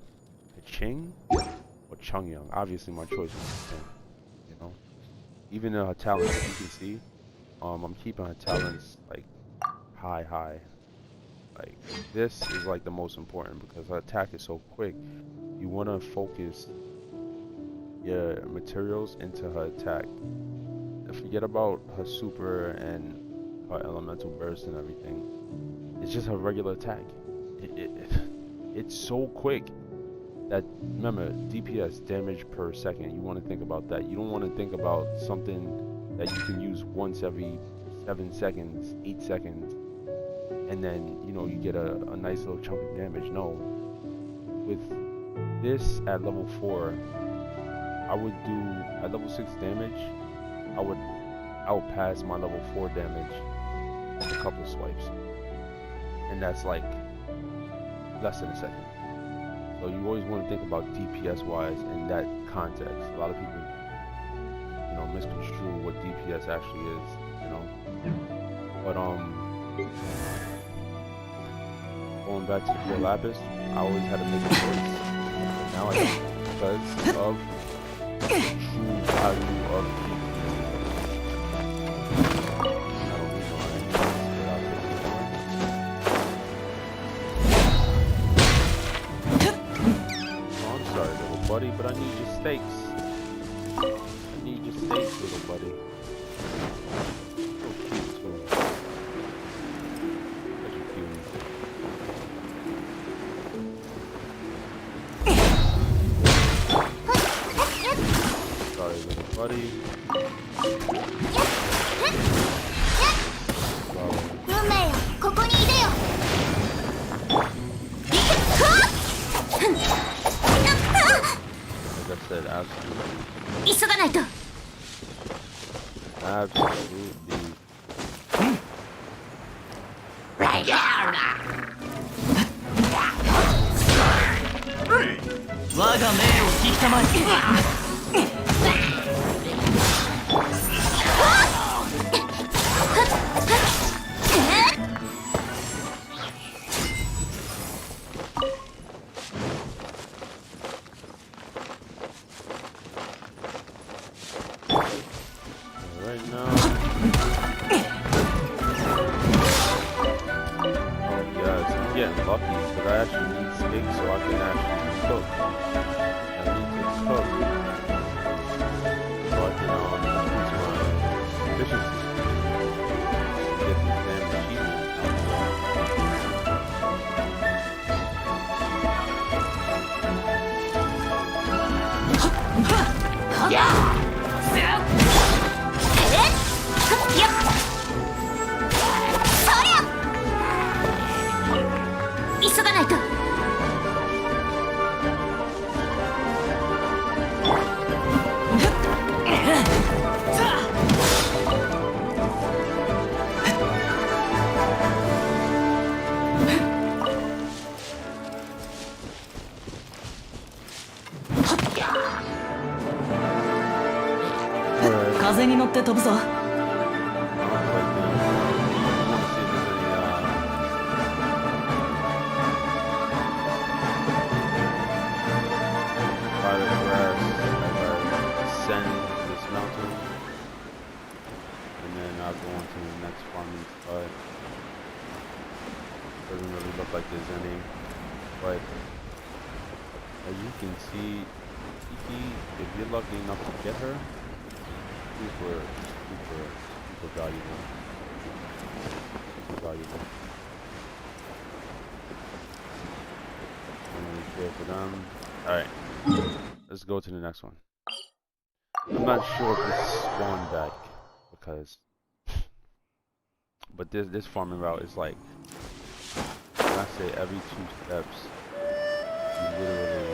B: Qiqi or Chungyang? Obviously, my choice was Qiqi. You know, even her talents, as you can see, I'm keeping her talents like high. Like, this is like the most important because her attack is so quick. You want to focus your materials into her attack. Forget about her super and her elemental burst and everything. It's just her regular attack. It's so quick that, remember, DPS, damage per second. You want to think about that. You don't want to think about something that you can use once every 7 seconds, 8 seconds, and then, you know, you get a nice little chunk of damage. No. With this at level 4, I would do, at level 6 damage, I would outpass my level 4 damage with a couple swipes. And that's like less than a second. So you always want to think about DPS wise in that context. A lot of people, you know, misconstrue what DPS actually is, you know. But going back to Pure Lapis, I always had to make a choice. And now I don't, because of the true value of DPS. Buddy, but I need your steaks. I need your steaks, little buddy. So cute too. Such a cutie. Sorry, little buddy. Like I said, absolutely. Absolutely.
C: 我が命を引きたまえ。
B: Right now. Oh yes, I'm getting lucky, but I actually need steak so I can actually cook. I need to cook so I can increase my efficiency. Get these damn achievements out of the way.
C: Yeah!
A: 急がないと。
C: 風に乗って飛ぶぞ。
B: Doesn't really look like there's any, but as you can see, Qiqi, if you're lucky enough to get her, super valuable. Super valuable. Alright. Let's go to the next one. I'm not sure if it's spawn back because but this farming route is like when I say every 2 steps you literally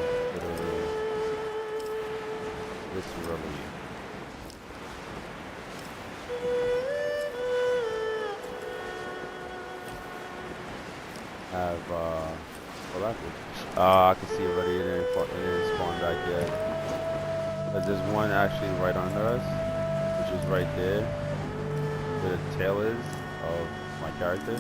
B: have I can see already it didn't spawn back yet. But there's one actually right under us, which is right there where the tail is of my character,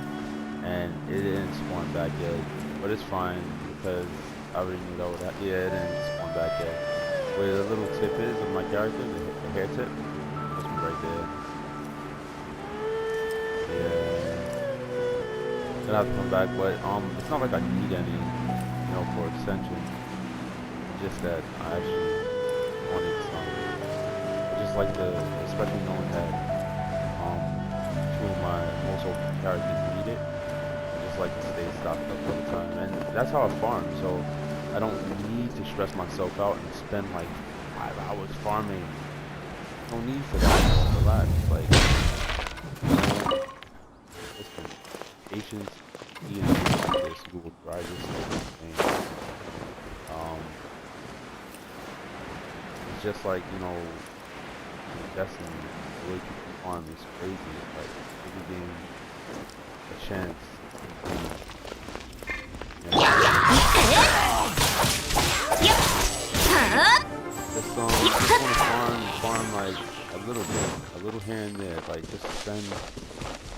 B: and it didn't spawn back yet. But it's fine because I already knew that would happen. Yeah, it didn't spawn back yet. Where the little tip is of my character, the hair tip, must be right there. Yeah. Then I have to come back, but it's not like I need any, for extension. It's just that I actually wanted some. I just like especially knowing that 2 of my most open characters need it. I just like to stay stocked up all the time, and that's how I farm. So I don't need to stress myself out and spend like 5 hours farming. No need for that. Relax, like. Patience, this Google Drive this thing. It's just like, Destiny, the way people farm is crazy. Like, every game, a chance. Just want to farm like a little here and there, like just spend,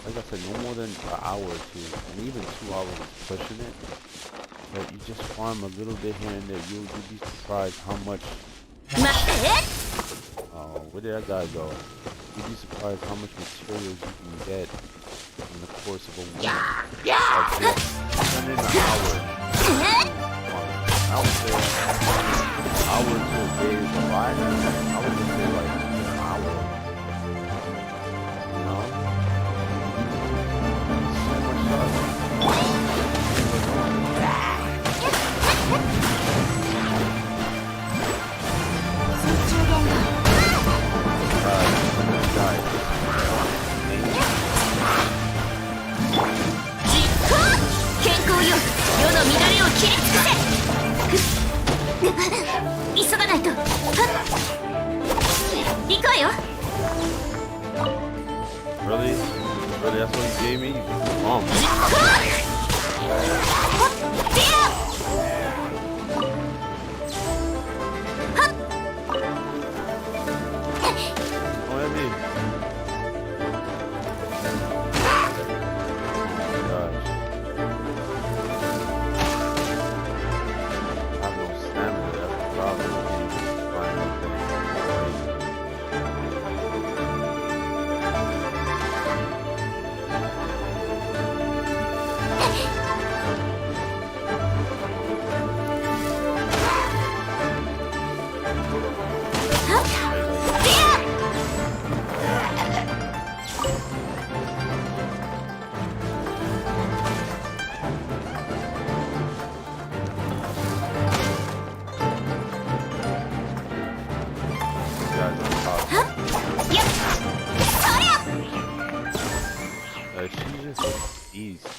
B: like I said, no more than an hour or 2, and even 2 hours is pushing it. But you just farm a little bit here and there. You'll be surprised how much. Oh, where did that guy go? You'd be surprised how much materials you can get in the course of a week. Like just spending an hour. I would say hour to a day is a lot. I would just say like an hour. So much stuff. Really? Really? That's what he gave me?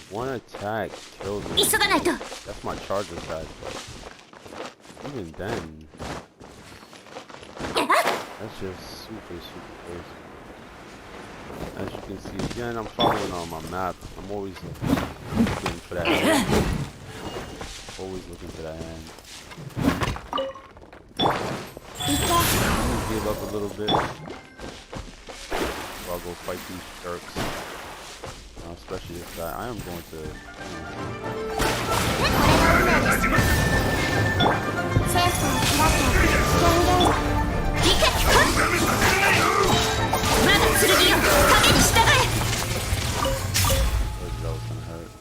B: One attack kills me. That's my charge attack, but even then, that's just super crazy. As you can see, again, I'm following on my map. I'm always looking for that hand. Always looking for that hand. I'm gonna give up a little bit. So I'll go fight these jerks. Especially this guy. I am going to. That was gonna hurt.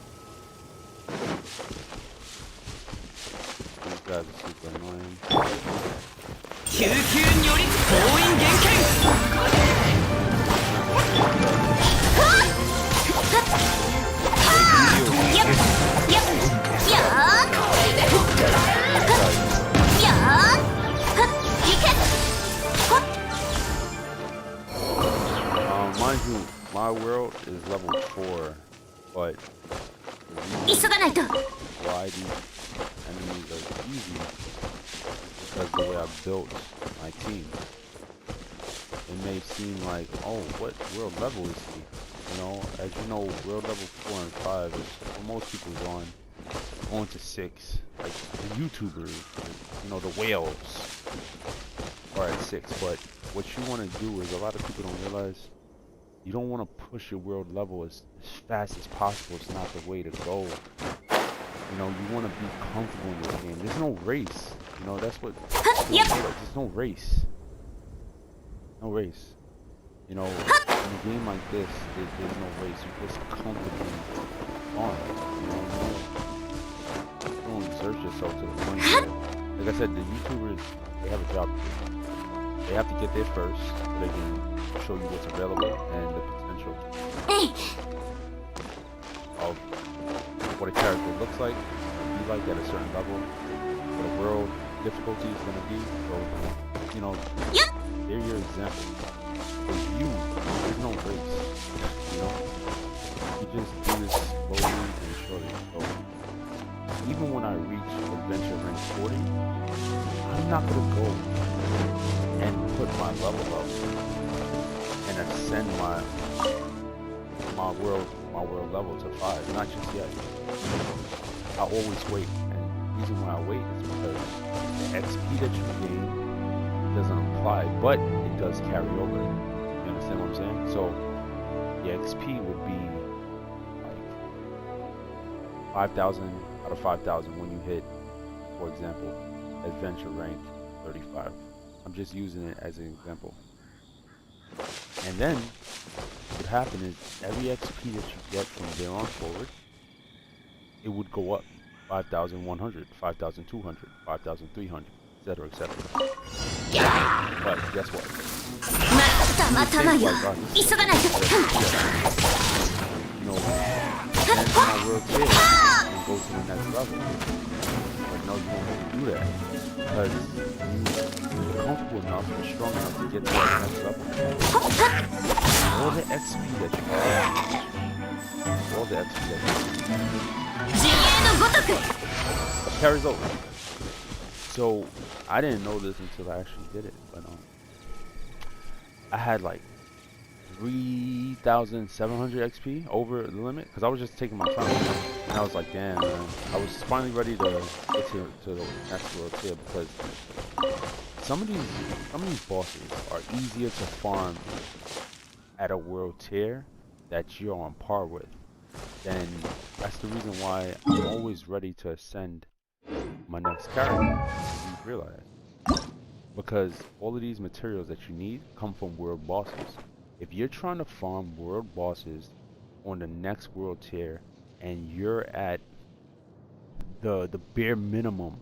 B: These guys are super annoying. my world is level 4, but the
A: 急がないと。
B: reason why these enemies are easy is because the way I built my team. It may seem like, oh, what world level is he? You know, as you know, world level 4 and 5 is for most people's on to 6. Like the YouTubers, you know, the whales are at 6. But what you want to do is, a lot of people don't realize, you don't want to push your world level as fast as possible. It's not the way to go. You know, you want to be comfortable in this game. There's no race. You know, that's what. There's no race. No race. You know, in a game like this, there's no race. You just comfortably on. You know, you don't exert yourself to the point where, like I said, the YouTubers, they have a job to do. They have to get there first so they can show you what's available and the potential of what a character looks like, be like at a certain level, what a world difficulty is going to be. So, you know, they're your example. For you, there's no race. You know, you just do this slowly and surely. So, even when I reach adventure rank 40, I'm not going to go and put my level up and ascend my world level to 5. Not just yet. I always wait, and the reason why I wait is because the XP that you gain doesn't apply, but it does carry over. You understand what I'm saying? So the XP would be like 5,000 out of 5,000 when you hit, for example, adventure rank 35. I'm just using it as an example. And then what would happen is every XP that you get from there on forward, it would go up 5,100, 5,200, 5,300, etc., etc. But guess what?
A: またまよ。急がないと。
B: You know, that's my world tier and go to the next level. But no, you don't have to do that because you're comfortable enough and strong enough to get to that next level. All the XP that you have, all the XP that you have, carries over. So I didn't know this until I actually did it, but I had like 3,700 XP over the limit because I was just taking my time, and I was like, damn, man. I was finally ready to get to the next world tier because some of these bosses are easier to farm at a world tier that you're on par with. Then that's the reason why I'm always ready to ascend my next character. You realize, because all of these materials that you need come from world bosses. If you're trying to farm world bosses on the next world tier and you're at the bare minimum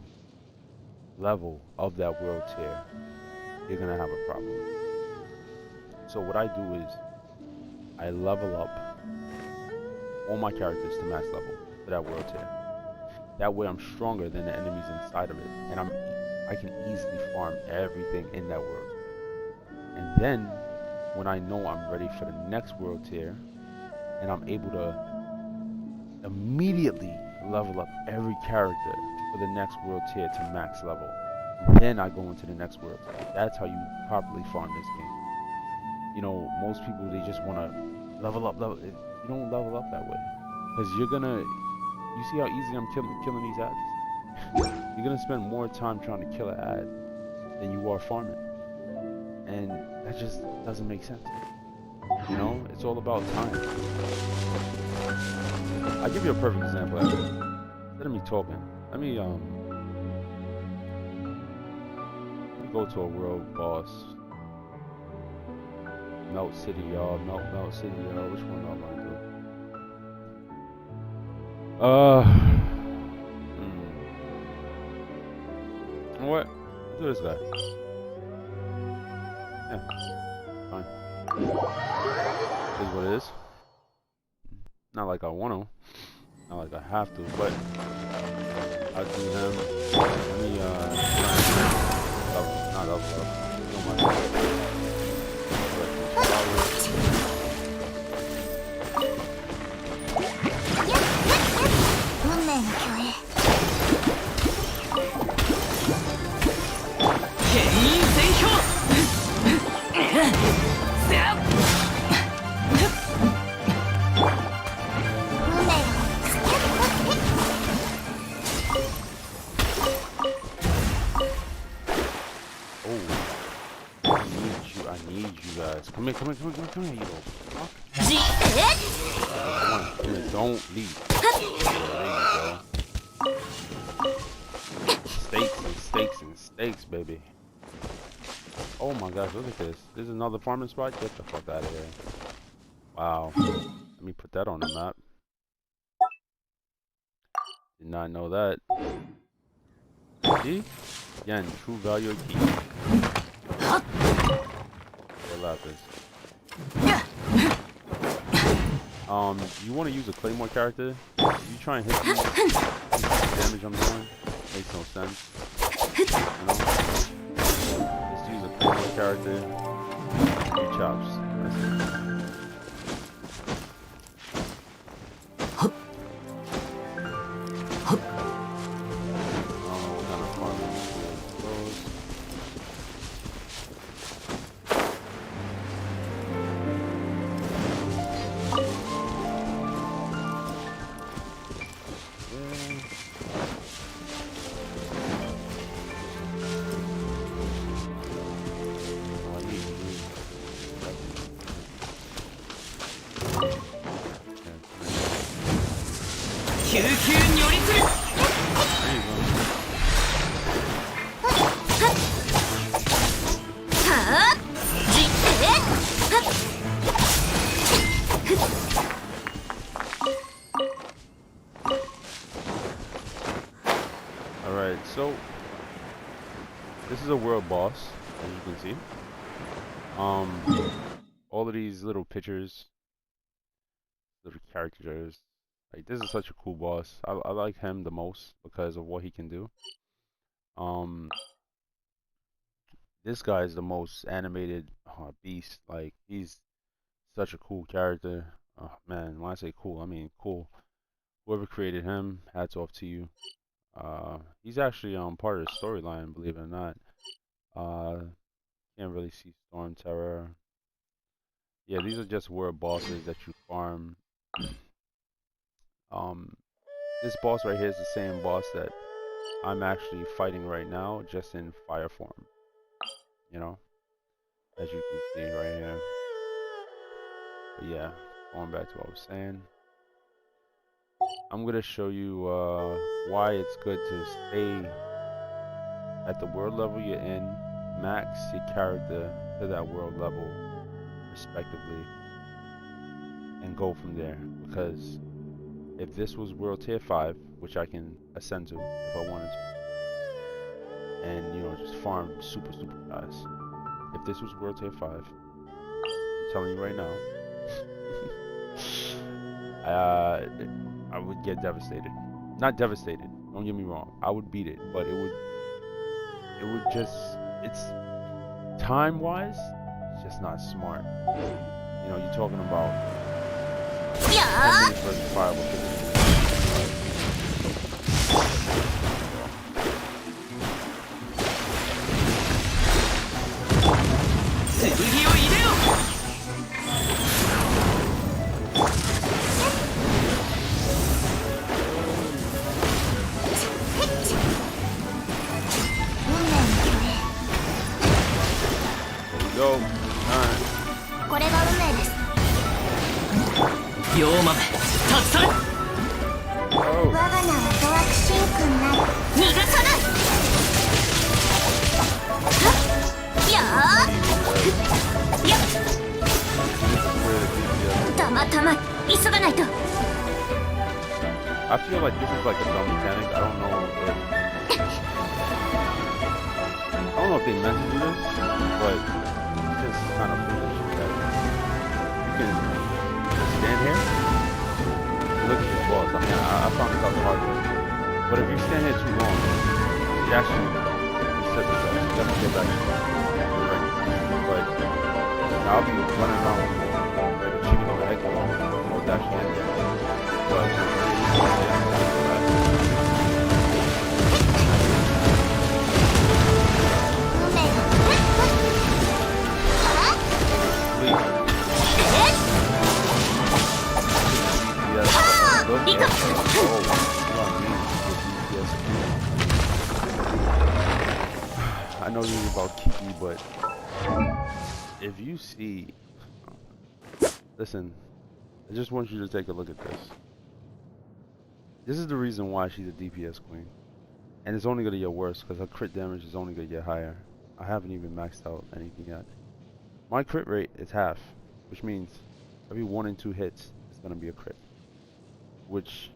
B: level of that world tier, you're gonna have a problem. So what I do is I level up all my characters to max level for that world tier. That way I'm stronger than the enemies inside of it, and I can easily farm everything in that world. And then when I know I'm ready for the next world tier, and I'm able to immediately level up every character for the next world tier to max level, then I go into the next world tier. That's how you properly farm this game. You know, most people, they just want to level up. You don't level up that way, because you see how easy I'm killing these ads? You're gonna spend more time trying to kill an ad than you are farming. And that just doesn't make sense. You know, it's all about time. I'll give you a perfect example. Instead of me talking, let me go to a world boss. Melt City, y'all. Melt City, y'all. Which one do I want to do? You know what? Let's do this guy. Yeah, fine. Is what it is. Not like I want to. Not like I have to, but I'll do him. Let me, not level up. Come here, come here, come here, come here, you little fuck.
A: じえ
B: Come here, don't leave. There you go. Steaks and steaks and steaks, baby. Oh my gosh, look at this. This is another farming spot? Get the fuck out of here. Wow. Let me put that on the map. Did not know that. See? Again, true value of key. You want to use a Claymore character? You try and hit these damage I'm doing? Makes no sense. You know? Just use a Claymore character. Do chops. That's it. Alright, so this is a world boss, as you can see. All of these little pictures, little characters, like this is such a cool boss. I like him the most because of what he can do. This guy is the most animated beast. Like he's such a cool character. Oh man, when I say cool, I mean cool. Whoever created him, hats off to you. He's actually part of the storyline, believe it or not. Can't really see Storm Terror. Yeah, these are just world bosses that you farm. This boss right here is the same boss that I'm actually fighting right now, just in fire form. You know, as you can see right here. But yeah, going back to what I was saying. I'm gonna show you why it's good to stay at the world level you're in, max your character to that world level respectively, and go from there. Because if this was world tier 5, which I can ascend to if I wanted to, and you know, just farm super fast. If this was world tier 5, I'm telling you right now, I would get devastated. Not devastated, don't get me wrong. I would beat it, but it would just, it's time-wise, it's just not smart. You know, you're talking about 10 minutes versus 5 with 50 minutes.
C: 両豆たくさん我が名はドワクシンクになる逃がさないやーやったまたま急がないと
B: I feel like this is like a dumb mechanic. I don't know if they meant to do this, but it's just kind of foolish that you can stand here and look at this boss. I mean, I found this out the hard way. But if you stand here too long, it actually resets itself. You have to get back to the ring. But I'll be running around like a chicken or an egg ball. I'll dash in there. But I know this is about Qiqi, but if you see Listen, I just want you to take a look at this. This is the reason why she's a DPS queen. And it's only gonna get worse because her crit damage is only gonna get higher. I haven't even maxed out anything yet. My crit rate is half, which means every 1 and 2 hits is gonna be a crit, which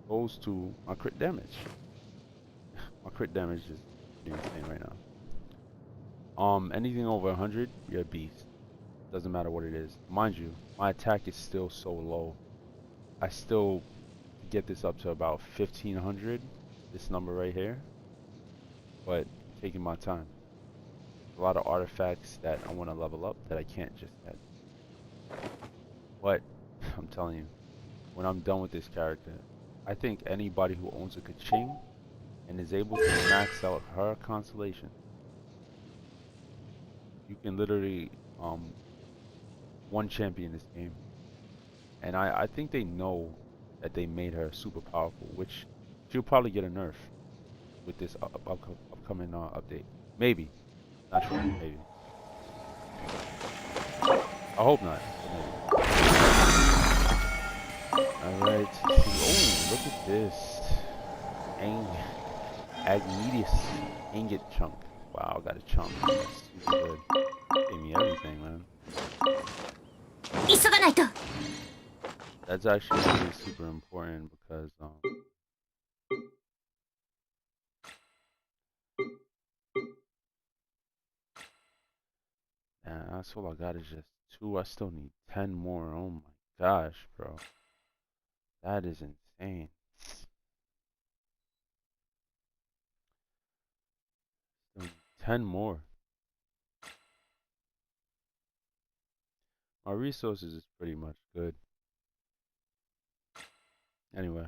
B: goes to my crit damage. My crit damage is insane right now. Anything over 100, you're a beast. Doesn't matter what it is. Mind you, my attack is still so low. I still get this up to about 1500, this number right here, but taking my time. A lot of artifacts that I want to level up that I can't just yet. But I'm telling you, when I'm done with this character, I think anybody who owns a Qiqi and is able to max out her constellation, you can literally one champion this game. And I think they know that they made her super powerful, which she'll probably get a nerf with this upcoming update. Maybe. Not sure. Maybe. I hope not. Alright. Oh, look at this. Agnetus ingot chunk. Wow, I got a chunk. That's super good. Gave me everything, man.
A: 急がないと。
B: That's actually really super important because yeah, that's all I got is just 2. I still need 10 more. Oh my gosh, bro. That is insane. Still need 10 more. My resources is pretty much good. Anyway,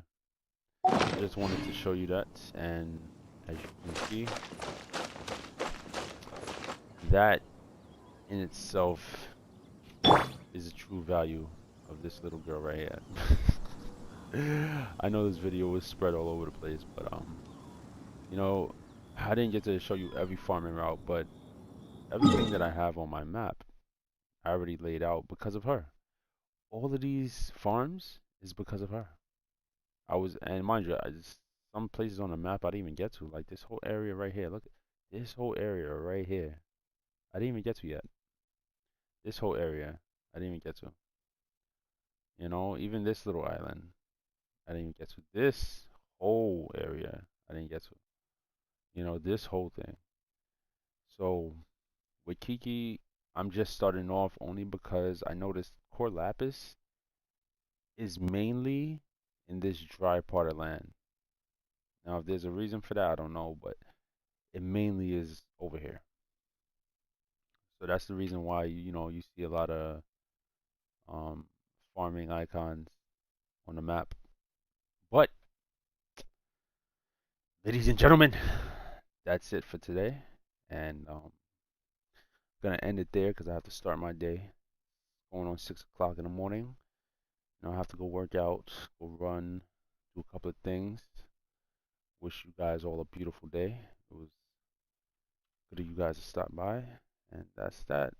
B: I just wanted to show you that, and as you can see, that in itself is the true value of this little girl right here. I know this video was spread all over the place, but you know, I didn't get to show you every farming route, but everything that I have on my map, I already laid out because of her. All of these farms is because of her. And mind you, some places on the map I didn't even get to, like this whole area right here. Look, this whole area right here, I didn't even get to yet. This whole area, I didn't even get to. You know, even this little island, I didn't even get to. This whole area, I didn't get to. You know, this whole thing. So with Qiqi, I'm just starting off only because I noticed Core Lapis is mainly in this dry part of land. Now, if there's a reason for that, I don't know, but it mainly is over here. So that's the reason why you know you see a lot of farming icons on the map. But ladies and gentlemen, that's it for today, and gonna end it there because I have to start my day. Going on 6 o'clock in the morning. You know, I have to go work out, go run, do a couple of things. Wish you guys all a beautiful day. It was good of you guys to stop by, and that's that.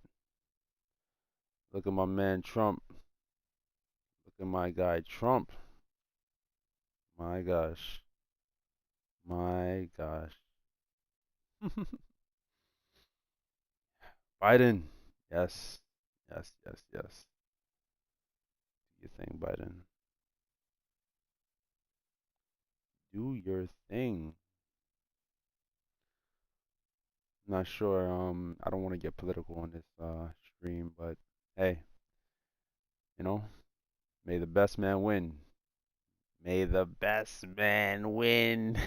B: Look at my man Trump. Look at my guy Trump. My gosh. My gosh. Biden. Yes. Yes, yes, yes. Do your thing, Biden. Do your thing. Not sure. I don't want to get political on this stream, but hey, you know, may the best man win. May the best man win.